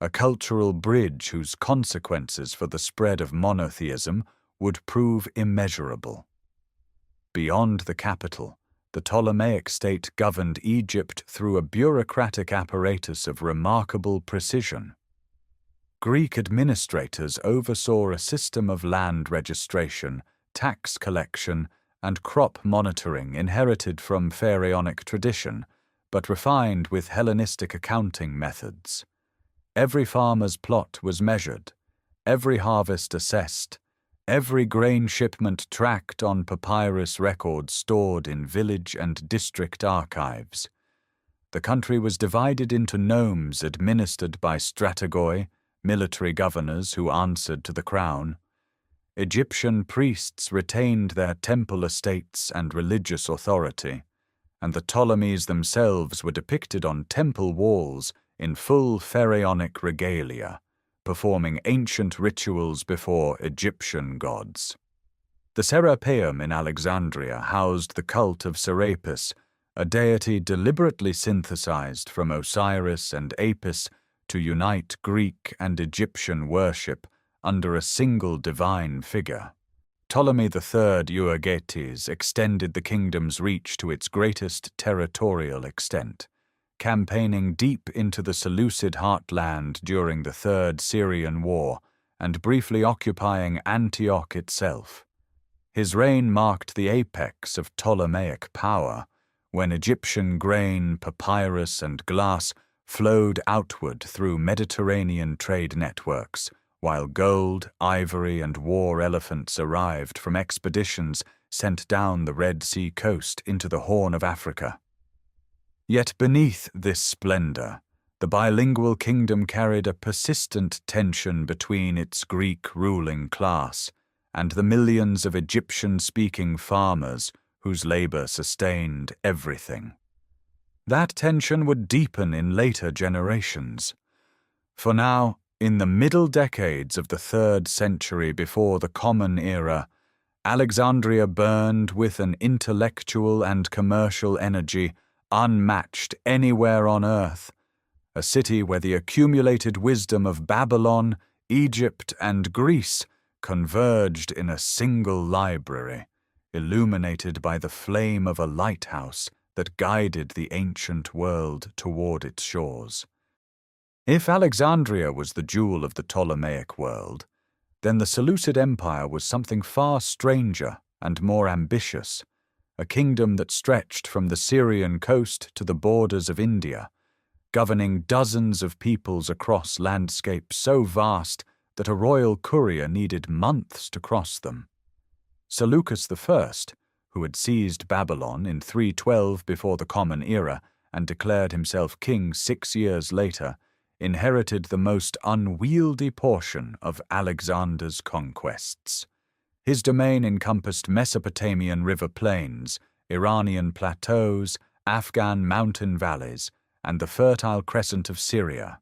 a cultural bridge whose consequences for the spread of monotheism would prove immeasurable. Beyond the capital, the Ptolemaic state governed Egypt through a bureaucratic apparatus of remarkable precision. Greek administrators oversaw a system of land registration, tax collection, and crop monitoring inherited from pharaonic tradition, but refined with Hellenistic accounting methods. Every farmer's plot was measured, every harvest assessed, every grain shipment tracked on papyrus records stored in village and district archives. The country was divided into nomes administered by strategoi, military governors who answered to the crown. Egyptian priests retained their temple estates and religious authority, and the Ptolemies themselves were depicted on temple walls in full pharaonic regalia, performing ancient rituals before Egyptian gods. The Serapeum in Alexandria housed the cult of Serapis, a deity deliberately synthesized from Osiris and Apis to unite Greek and Egyptian worship under a single divine figure. Ptolemy III Euergetes extended the kingdom's reach to its greatest territorial extent, campaigning deep into the Seleucid heartland during the Third Syrian War and briefly occupying Antioch itself. His reign marked the apex of Ptolemaic power, when Egyptian grain, papyrus, and glass flowed outward through Mediterranean trade networks, while gold, ivory, and war elephants arrived from expeditions sent down the Red Sea coast into the Horn of Africa. Yet beneath this splendor, the bilingual kingdom carried a persistent tension between its Greek ruling class and the millions of Egyptian-speaking farmers whose labor sustained everything. That tension would deepen in later generations. For now, in the middle decades of the 3rd century before the Common Era, Alexandria burned with an intellectual and commercial energy unmatched anywhere on earth, a city where the accumulated wisdom of Babylon, Egypt, and Greece converged in a single library, illuminated by the flame of a lighthouse that guided the ancient world toward its shores. If Alexandria was the jewel of the Ptolemaic world, then the Seleucid Empire was something far stranger and more ambitious, a kingdom that stretched from the Syrian coast to the borders of India, governing dozens of peoples across landscapes so vast that a royal courier needed months to cross them. Seleucus I, who had seized Babylon in 312 before the Common Era and declared himself king 6 years later, inherited the most unwieldy portion of Alexander's conquests. His domain encompassed Mesopotamian river plains, Iranian plateaus, Afghan mountain valleys, and the fertile crescent of Syria,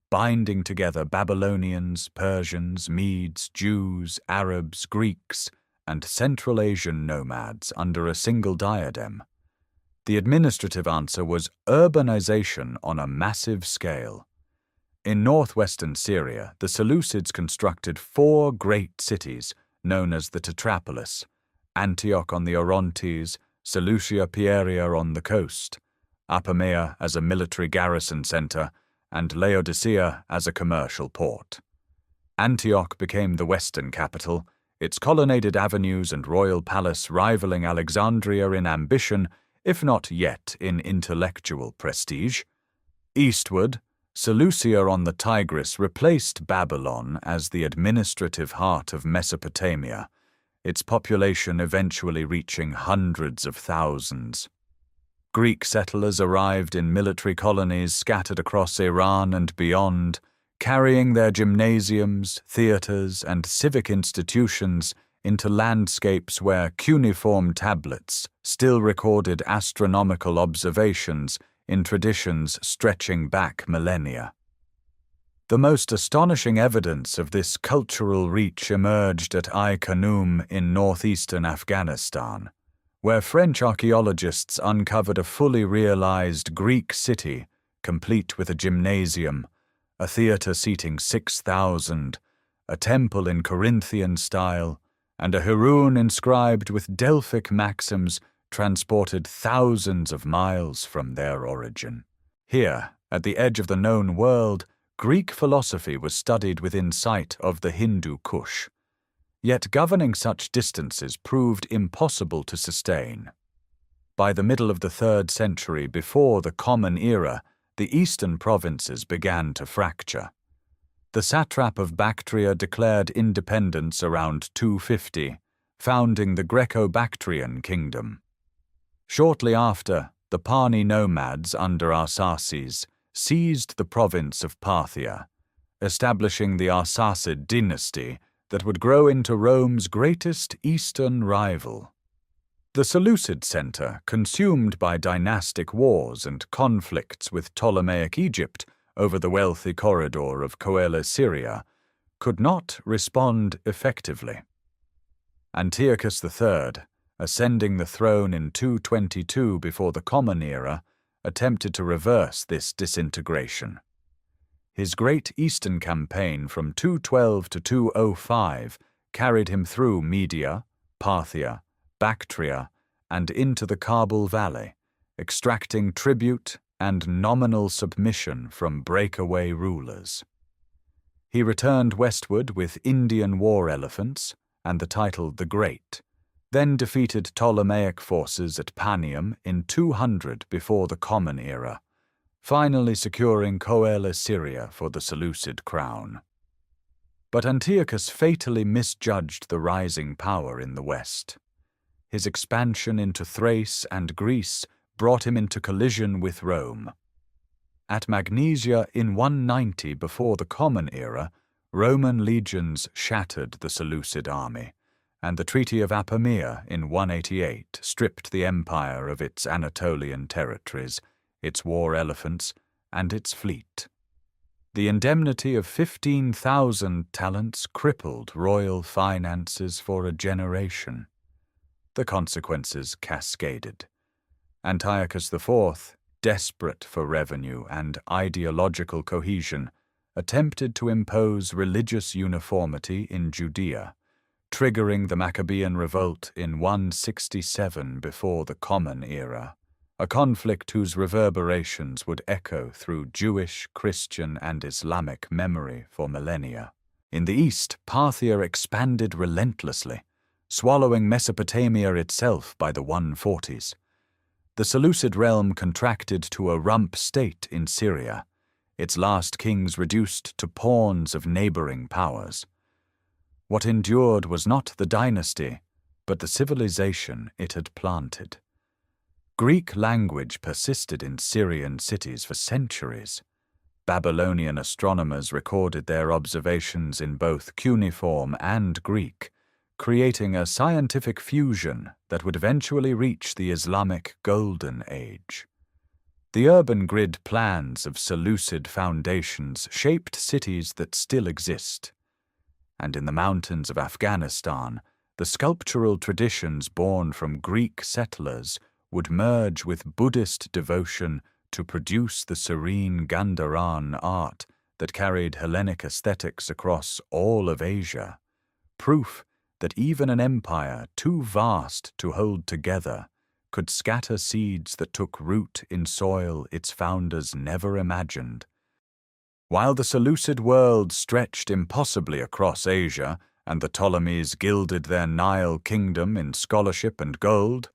binding together Babylonians, Persians, Medes, Jews, Arabs, Greeks, and Central Asian nomads under a single diadem. The administrative answer was urbanization on a massive scale. In northwestern Syria, the Seleucids constructed 4 great cities known as the Tetrapolis: Antioch on the Orontes, Seleucia Pieria on the coast, Apamea as a military garrison center, and Laodicea as a commercial port. Antioch became the western capital, its colonnaded avenues and royal palace rivaling Alexandria in ambition, if not yet in intellectual prestige. Eastward, Seleucia on the Tigris replaced Babylon as the administrative heart of Mesopotamia, its population eventually reaching hundreds of thousands. Greek settlers arrived in military colonies scattered across Iran and beyond, carrying their gymnasiums, theaters, and civic institutions into landscapes where cuneiform tablets still recorded astronomical observations in traditions stretching back millennia. The most astonishing evidence of this cultural reach emerged at Ai-Khanoum in northeastern Afghanistan, where French archaeologists uncovered a fully realized Greek city, complete with a gymnasium, a theatre seating 6,000, a temple in Corinthian style, and a heroon inscribed with Delphic maxims transported thousands of miles from their origin. Here, at the edge of the known world, Greek philosophy was studied within sight of the Hindu Kush. Yet governing such distances proved impossible to sustain. By the middle of the 3rd century before the Common Era, the eastern provinces began to fracture. The satrap of Bactria declared independence around 250, founding the Greco-Bactrian kingdom. Shortly after, the Parni nomads under Arsaces seized the province of Parthia, establishing the Arsacid dynasty that would grow into Rome's greatest eastern rival. The Seleucid center, consumed by dynastic wars and conflicts with Ptolemaic Egypt over the wealthy corridor of Coele Syria, could not respond effectively. Antiochus III, ascending the throne in 222 before the Common Era, attempted to reverse this disintegration. His Great Eastern Campaign from 212 to 205 carried him through Media, Parthia, Bactria, and into the Kabul Valley, extracting tribute and nominal submission from breakaway rulers. He returned westward with Indian war elephants and the title the Great, then defeated Ptolemaic forces at Panium in 200 before the Common Era, finally securing Coele Syria for the Seleucid crown. But Antiochus fatally misjudged the rising power in the west. His expansion into Thrace and Greece brought him into collision with Rome. At Magnesia in 190 before the Common Era, Roman legions shattered the Seleucid army, and the Treaty of Apamea in 188 stripped the empire of its Anatolian territories, its war elephants, and its fleet. The indemnity of 15,000 talents crippled royal finances for a generation. The consequences cascaded. Antiochus IV, desperate for revenue and ideological cohesion, attempted to impose religious uniformity in Judea, triggering the Maccabean revolt in 167 before the Common Era, a conflict whose reverberations would echo through Jewish, Christian, and Islamic memory for millennia. In the east, Parthia expanded relentlessly, swallowing Mesopotamia itself by the 140s. The Seleucid realm contracted to a rump state in Syria, its last kings reduced to pawns of neighboring powers. What endured was not the dynasty, but the civilization it had planted. Greek language persisted in Syrian cities for centuries. Babylonian astronomers recorded their observations in both cuneiform and Greek, creating a scientific fusion that would eventually reach the Islamic Golden Age. The urban grid plans of Seleucid foundations shaped cities that still exist. And in the mountains of Afghanistan, the sculptural traditions born from Greek settlers would merge with Buddhist devotion to produce the serene Gandharan art that carried Hellenic aesthetics across all of Asia, proof that even an empire too vast to hold together could scatter seeds that took root in soil its founders never imagined. While the Seleucid world stretched impossibly across Asia and the Ptolemies gilded their Nile kingdom in scholarship and gold,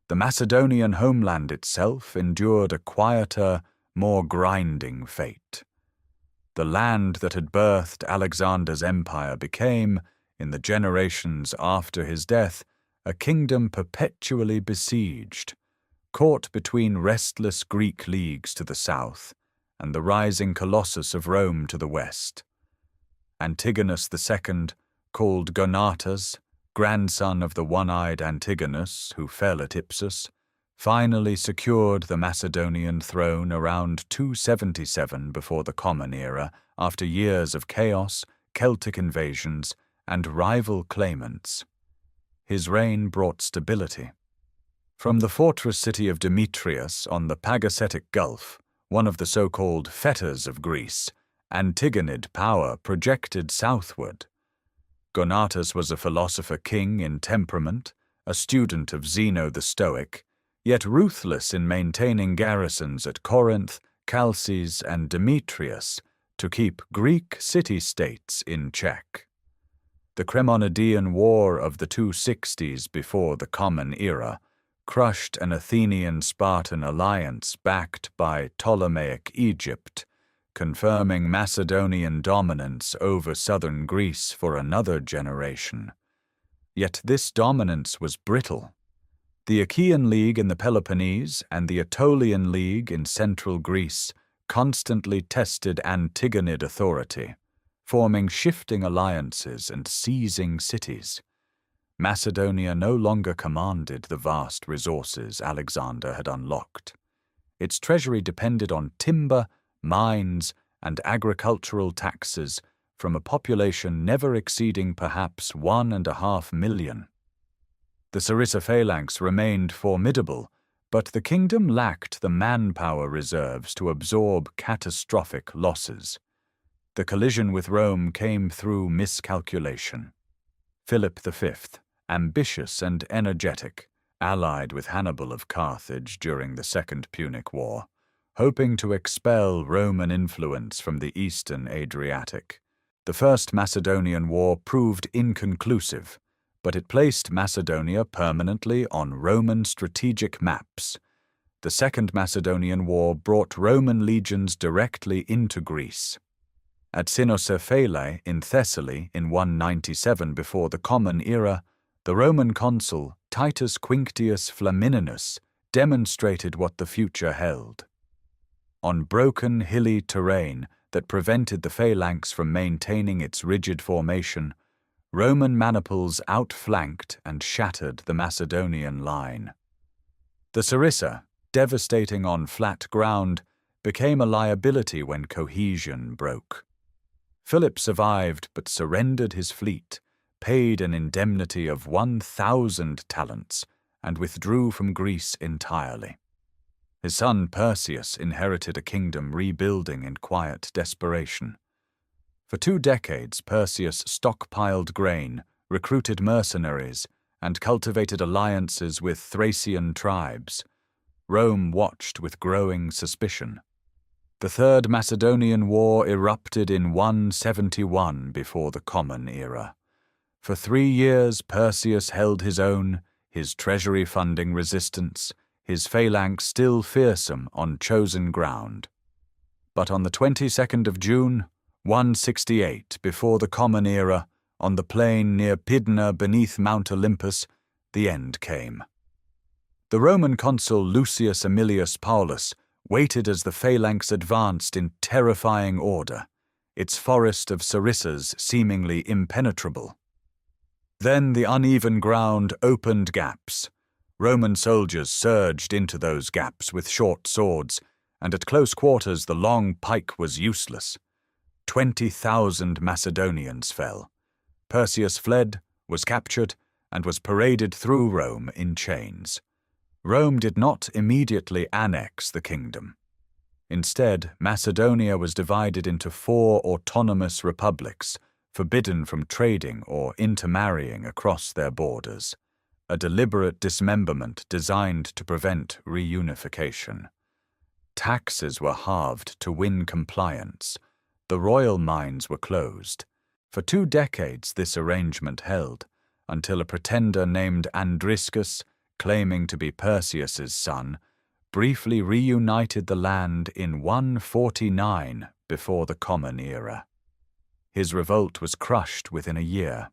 the Macedonian homeland itself endured a quieter, more grinding fate. The land that had birthed Alexander's empire became, in the generations after his death, a kingdom perpetually besieged, caught between restless Greek leagues to the south and the rising colossus of Rome to the west. Antigonus II, called Gonatas, grandson of the one-eyed Antigonus who fell at Ipsus, finally secured the Macedonian throne around 277 before the Common Era after years of chaos, Celtic invasions, and rival claimants. His reign brought stability. From the fortress city of Demetrius on the Pagasetic Gulf, one of the so-called fetters of Greece, Antigonid power projected southward. Gonatas was a philosopher-king in temperament, a student of Zeno the Stoic, yet ruthless in maintaining garrisons at Corinth, Chalcis, and Demetrius to keep Greek city-states in check. The Cremonidean War of the 260s before the Common Era crushed an Athenian-Spartan alliance backed by Ptolemaic Egypt, confirming Macedonian dominance over southern Greece for another generation. Yet this dominance was brittle. The Achaean League in the Peloponnese and the Aetolian League in central Greece constantly tested Antigonid authority, forming shifting alliances and seizing cities. Macedonia no longer commanded the vast resources Alexander had unlocked. Its treasury depended on timber, mines, and agricultural taxes from a population never exceeding perhaps 1.5 million. The Sarissa phalanx remained formidable, but the kingdom lacked the manpower reserves to absorb catastrophic losses. The collision with Rome came through miscalculation. Philip V, ambitious and energetic, allied with Hannibal of Carthage during the Second Punic War, hoping to expel Roman influence from the eastern Adriatic. The First Macedonian War proved inconclusive, but it placed Macedonia permanently on Roman strategic maps. The Second Macedonian War brought Roman legions directly into Greece. At Cynocephalae in Thessaly in 197 before the Common Era, the Roman consul Titus Quinctius Flamininus demonstrated what the future held. On broken hilly terrain that prevented the phalanx from maintaining its rigid formation, Roman maniples outflanked and shattered the Macedonian line. The Sarissa, devastating on flat ground, became a liability when cohesion broke. Philip survived but surrendered his fleet, paid an indemnity of 1,000 talents, and withdrew from Greece entirely. His son Perseus inherited a kingdom rebuilding in quiet desperation. For 2 decades, Perseus stockpiled grain, recruited mercenaries, and cultivated alliances with Thracian tribes. Rome watched with growing suspicion. The Third Macedonian War erupted in 171 before the Common Era. For 3 years, Perseus held his own, his treasury funding resistance, his phalanx still fearsome on chosen ground. But on the 22nd of June, 168 before the Common Era, on the plain near Pydna beneath Mount Olympus, the end came. The Roman consul Lucius Aemilius Paulus waited as the phalanx advanced in terrifying order, its forest of sarissas seemingly impenetrable. Then the uneven ground opened gaps. Roman soldiers surged into those gaps with short swords, and at close quarters the long pike was useless. 20,000 Macedonians fell. Perseus fled, was captured, and was paraded through Rome in chains. Rome did not immediately annex the kingdom. Instead, Macedonia was divided into 4 autonomous republics, forbidden from trading or intermarrying across their borders, a deliberate dismemberment designed to prevent reunification. Taxes were halved to win compliance. The royal mines were closed. For 2 decades this arrangement held, until a pretender named Andriscus, claiming to be Perseus's son, briefly reunited the land in 149 before the Common Era. His revolt was crushed within a year.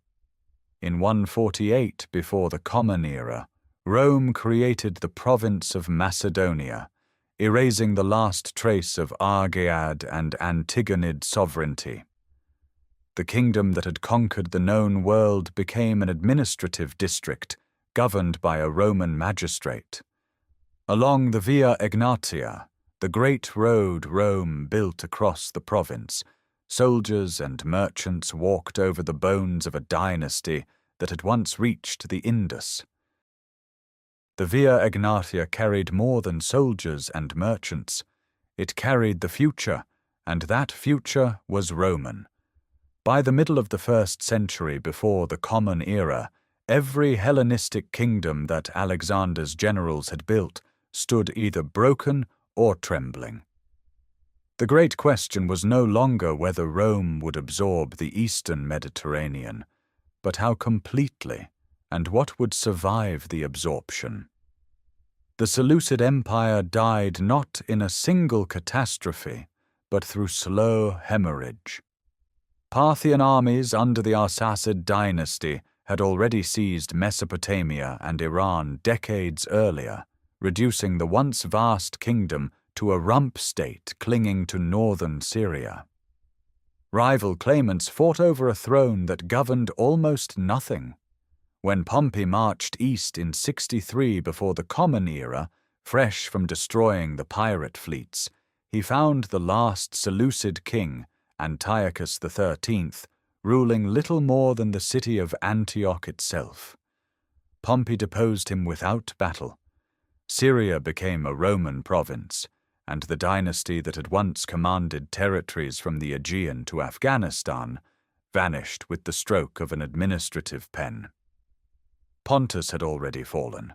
In 148 before the Common Era, Rome created the province of Macedonia, erasing the last trace of Argead and Antigonid sovereignty. The kingdom that had conquered the known world became an administrative district governed by a Roman magistrate. Along the Via Egnatia, the great road Rome built across the province, soldiers and merchants walked over the bones of a dynasty that had once reached the Indus. The Via Egnatia carried more than soldiers and merchants. It carried the future, and that future was Roman. By the middle of the 1st century before the Common Era, every Hellenistic kingdom that Alexander's generals had built stood either broken or trembling. The great question was no longer whether Rome would absorb the eastern Mediterranean, but how completely, and what would survive the absorption. The Seleucid Empire died not in a single catastrophe, but through slow hemorrhage. Parthian armies under the Arsacid dynasty had already seized Mesopotamia and Iran decades earlier, reducing the once vast kingdom to a rump state clinging to northern Syria. Rival claimants fought over a throne that governed almost nothing. When Pompey marched east in 63 before the Common Era, fresh from destroying the pirate fleets, he found the last Seleucid king, Antiochus XIII, ruling little more than the city of Antioch itself. Pompey deposed him without battle. Syria became a Roman province, and the dynasty that had once commanded territories from the Aegean to Afghanistan vanished with the stroke of an administrative pen. Pontus had already fallen.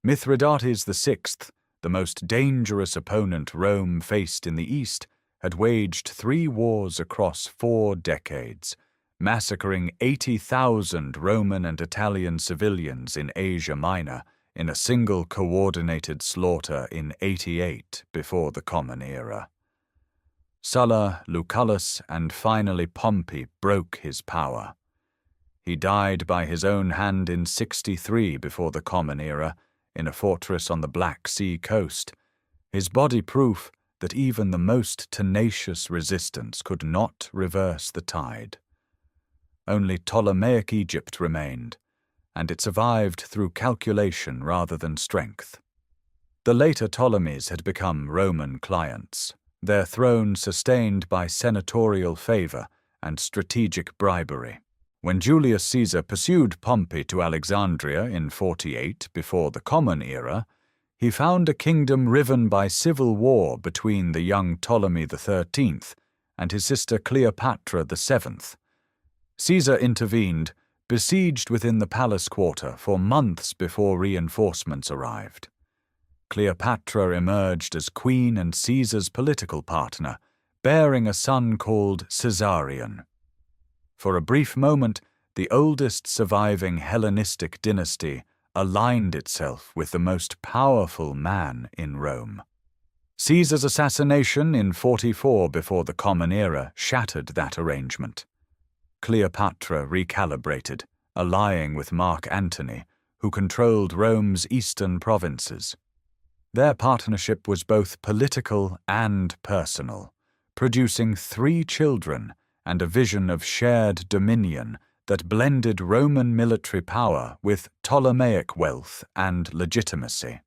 Mithridates VI, the most dangerous opponent Rome faced in the east, had waged 3 wars across 4 decades, massacring 80,000 Roman and Italian civilians in Asia Minor in a single coordinated slaughter in 88 before the Common Era. Sulla, Lucullus, and finally Pompey broke his power. He died by his own hand in 63 before the Common Era, in a fortress on the Black Sea coast, his body proof that even the most tenacious resistance could not reverse the tide. Only Ptolemaic Egypt remained, and it survived through calculation rather than strength. The later Ptolemies had become Roman clients, their throne sustained by senatorial favor and strategic bribery. When Julius Caesar pursued Pompey to Alexandria in 48 before the Common Era, he found a kingdom riven by civil war between the young Ptolemy XIII and his sister Cleopatra VII. Caesar intervened, besieged within the palace quarter for months before reinforcements arrived. Cleopatra emerged as queen and Caesar's political partner, bearing a son called Caesarion. For a brief moment, the oldest surviving Hellenistic dynasty aligned itself with the most powerful man in Rome. Caesar's assassination in 44 before the Common Era shattered that arrangement. Cleopatra recalibrated, allying with Mark Antony, who controlled Rome's eastern provinces. Their partnership was both political and personal, producing 3 children and a vision of shared dominion that blended Roman military power with Ptolemaic wealth and legitimacy.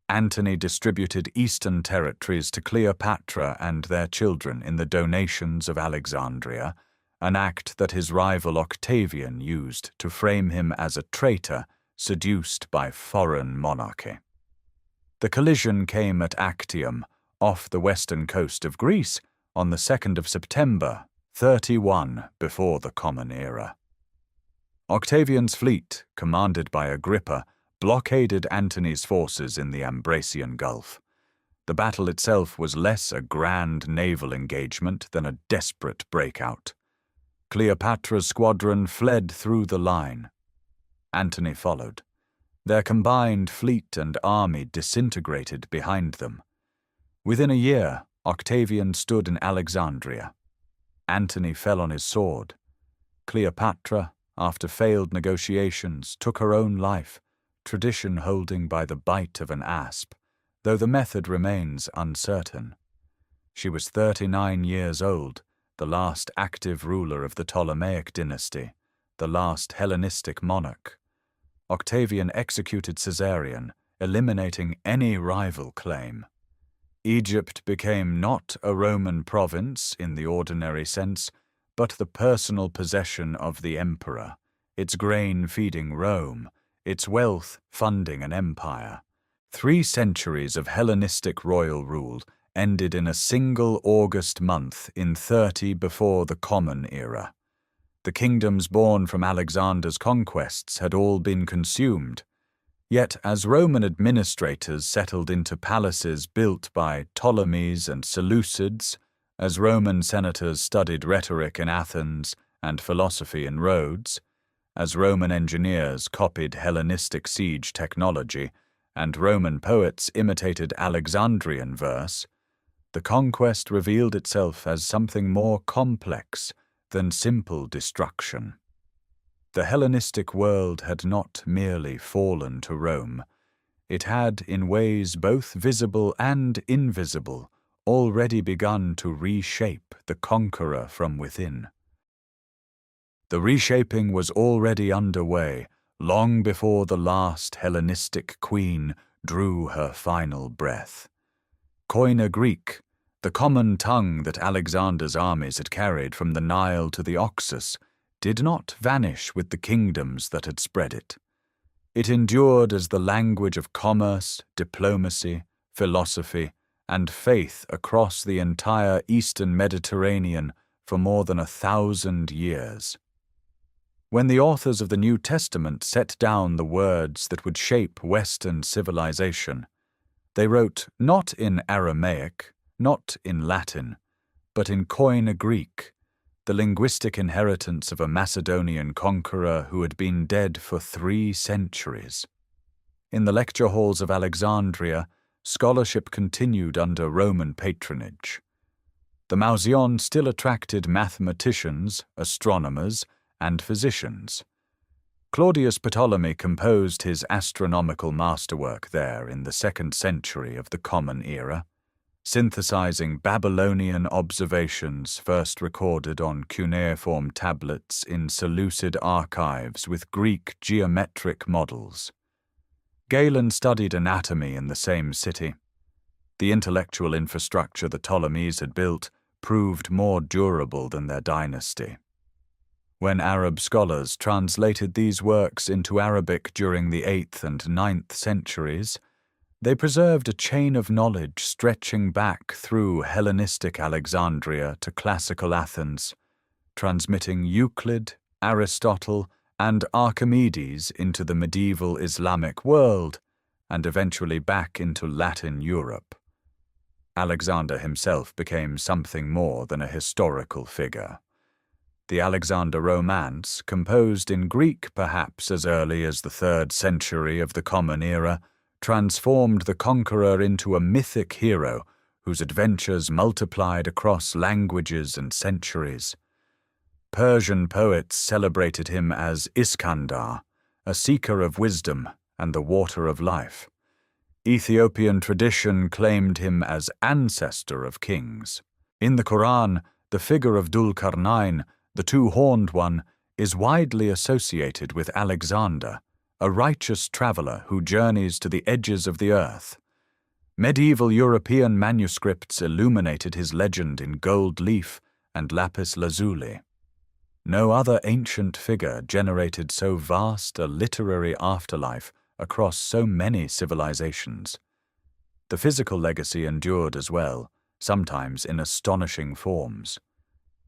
Antony distributed eastern territories to Cleopatra and their children in the donations of Alexandria, an act that his rival Octavian used to frame him as a traitor seduced by foreign monarchy. The collision came at Actium, off the western coast of Greece, on the 2nd of September, 31 before the Common Era. Octavian's fleet, commanded by Agrippa, blockaded Antony's forces in the Ambracian Gulf. The battle itself was less a grand naval engagement than a desperate breakout. Cleopatra's squadron fled through the line. Antony followed. Their combined fleet and army disintegrated behind them. Within a year, Octavian stood in Alexandria. Antony fell on his sword. Cleopatra, after failed negotiations, took her own life, tradition holding by the bite of an asp, though the method remains uncertain. She was 39 years old, the last active ruler of the Ptolemaic dynasty, the last Hellenistic monarch. Octavian executed Caesarion, eliminating any rival claim. Egypt became not a Roman province in the ordinary sense, but the personal possession of the emperor, its grain feeding Rome, its wealth funding an empire. 3 centuries of Hellenistic royal rule ended in a single August month in 30 before the Common Era. The kingdoms born from Alexander's conquests had all been consumed. Yet as Roman administrators settled into palaces built by Ptolemies and Seleucids, as Roman senators studied rhetoric in Athens and philosophy in Rhodes, as Roman engineers copied Hellenistic siege technology, and Roman poets imitated Alexandrian verse, the conquest revealed itself as something more complex than simple destruction. The Hellenistic world had not merely fallen to Rome. It had, in ways both visible and invisible, already begun to reshape the conqueror from within. The reshaping was already underway, long before the last Hellenistic queen drew her final breath. Koine Greek, the common tongue that Alexander's armies had carried from the Nile to the Oxus, did not vanish with the kingdoms that had spread it. It endured as the language of commerce, diplomacy, philosophy, and faith across the entire eastern Mediterranean for more than 1,000 years. When the authors of the New Testament set down the words that would shape Western civilization, they wrote not in Aramaic, not in Latin, but in Koine Greek, the linguistic inheritance of a Macedonian conqueror who had been dead for 3 centuries. In the lecture halls of Alexandria, scholarship continued under Roman patronage. The Macedon still attracted mathematicians, astronomers, and physicians. Claudius Ptolemy composed his astronomical masterwork there in the 2nd century of the Common Era, synthesizing Babylonian observations first recorded on cuneiform tablets in Seleucid archives with Greek geometric models. Galen studied anatomy in the same city. The intellectual infrastructure the Ptolemies had built proved more durable than their dynasty. When Arab scholars translated these works into Arabic during the 8th and 9th centuries, they preserved a chain of knowledge stretching back through Hellenistic Alexandria to classical Athens, transmitting Euclid, Aristotle, and Archimedes into the medieval Islamic world, and eventually back into Latin Europe. Alexander himself became something more than a historical figure. The Alexander Romance, composed in Greek perhaps as early as the 3rd century of the Common Era, transformed the conqueror into a mythic hero whose adventures multiplied across languages and centuries. Persian poets celebrated him as Iskandar, a seeker of wisdom and the water of life. Ethiopian tradition claimed him as ancestor of kings. In the Quran, the figure of Dhul-Qarnayn, the two-horned one, is widely associated with Alexander, a righteous traveler who journeys to the edges of the earth. Medieval European manuscripts illuminated his legend in gold leaf and lapis lazuli. No other ancient figure generated so vast a literary afterlife across so many civilizations. The physical legacy endured as well, sometimes in astonishing forms.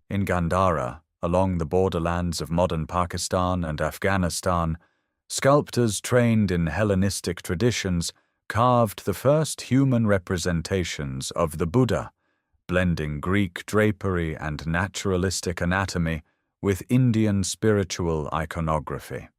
In Gandhara, along the borderlands of modern Pakistan and Afghanistan, sculptors trained in Hellenistic traditions carved the first human representations of the Buddha, blending Greek drapery and naturalistic anatomy with Indian spiritual iconography.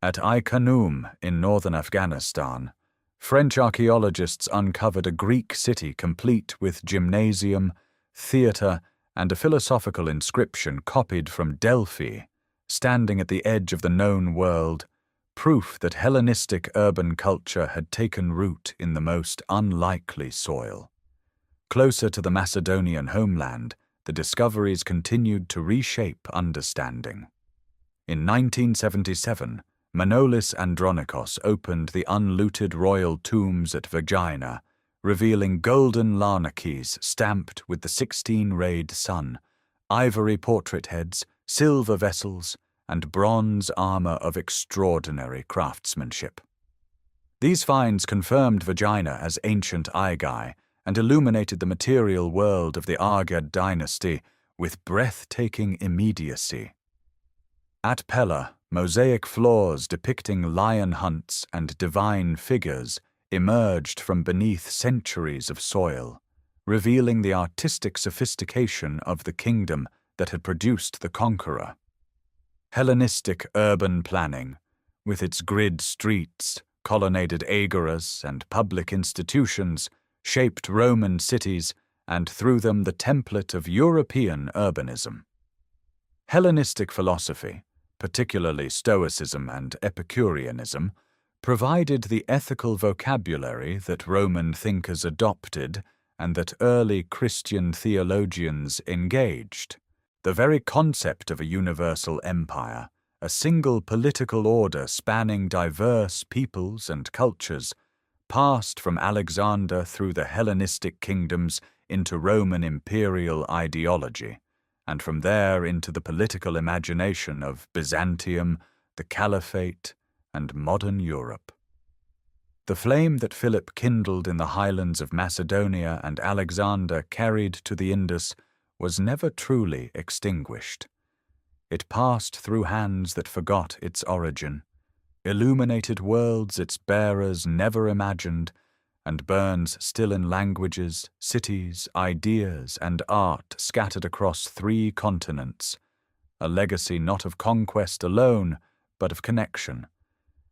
At Ai-Khanum in northern Afghanistan, French archaeologists uncovered a Greek city complete with gymnasium, theatre, and a philosophical inscription copied from Delphi, standing at the edge of the known world, proof that Hellenistic urban culture had taken root in the most unlikely soil. Closer to the Macedonian homeland, the discoveries continued to reshape understanding. In 1977, Manolis Andronikos opened the unlooted royal tombs at Vagina, revealing golden larnacies stamped with the 16-rayed sun, ivory portrait heads, silver vessels, and bronze armor of extraordinary craftsmanship. These finds confirmed Vagina as ancient Aigai and illuminated the material world of the Argead dynasty with breathtaking immediacy. At Pella, mosaic floors depicting lion hunts and divine figures emerged from beneath centuries of soil, revealing the artistic sophistication of the kingdom that had produced the conqueror. Hellenistic urban planning, with its grid streets, colonnaded agoras, and public institutions, shaped Roman cities and through them the template of European urbanism. Hellenistic philosophy, particularly Stoicism and Epicureanism, provided the ethical vocabulary that Roman thinkers adopted and that early Christian theologians engaged. The very concept of a universal empire, a single political order spanning diverse peoples and cultures, passed from Alexander through the Hellenistic kingdoms into Roman imperial ideology, and from there into the political imagination of Byzantium, the Caliphate, and modern Europe. The flame that Philip kindled in the highlands of Macedonia and Alexander carried to the Indus was never truly extinguished. It passed through hands that forgot its origin, illuminated worlds its bearers never imagined, and burns still in languages, cities, ideas, and art scattered across 3 continents, a legacy not of conquest alone, but of connection,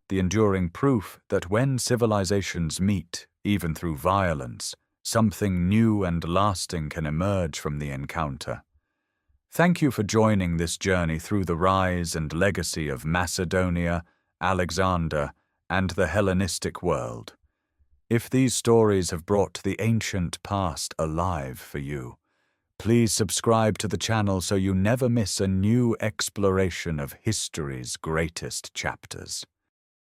the enduring proof that when civilizations meet, even through violence, something new and lasting can emerge from the encounter. Thank you for joining this journey through the rise and legacy of Macedonia, Alexander, and the Hellenistic world. If these stories have brought the ancient past alive for you, please subscribe to the channel so you never miss a new exploration of history's greatest chapters.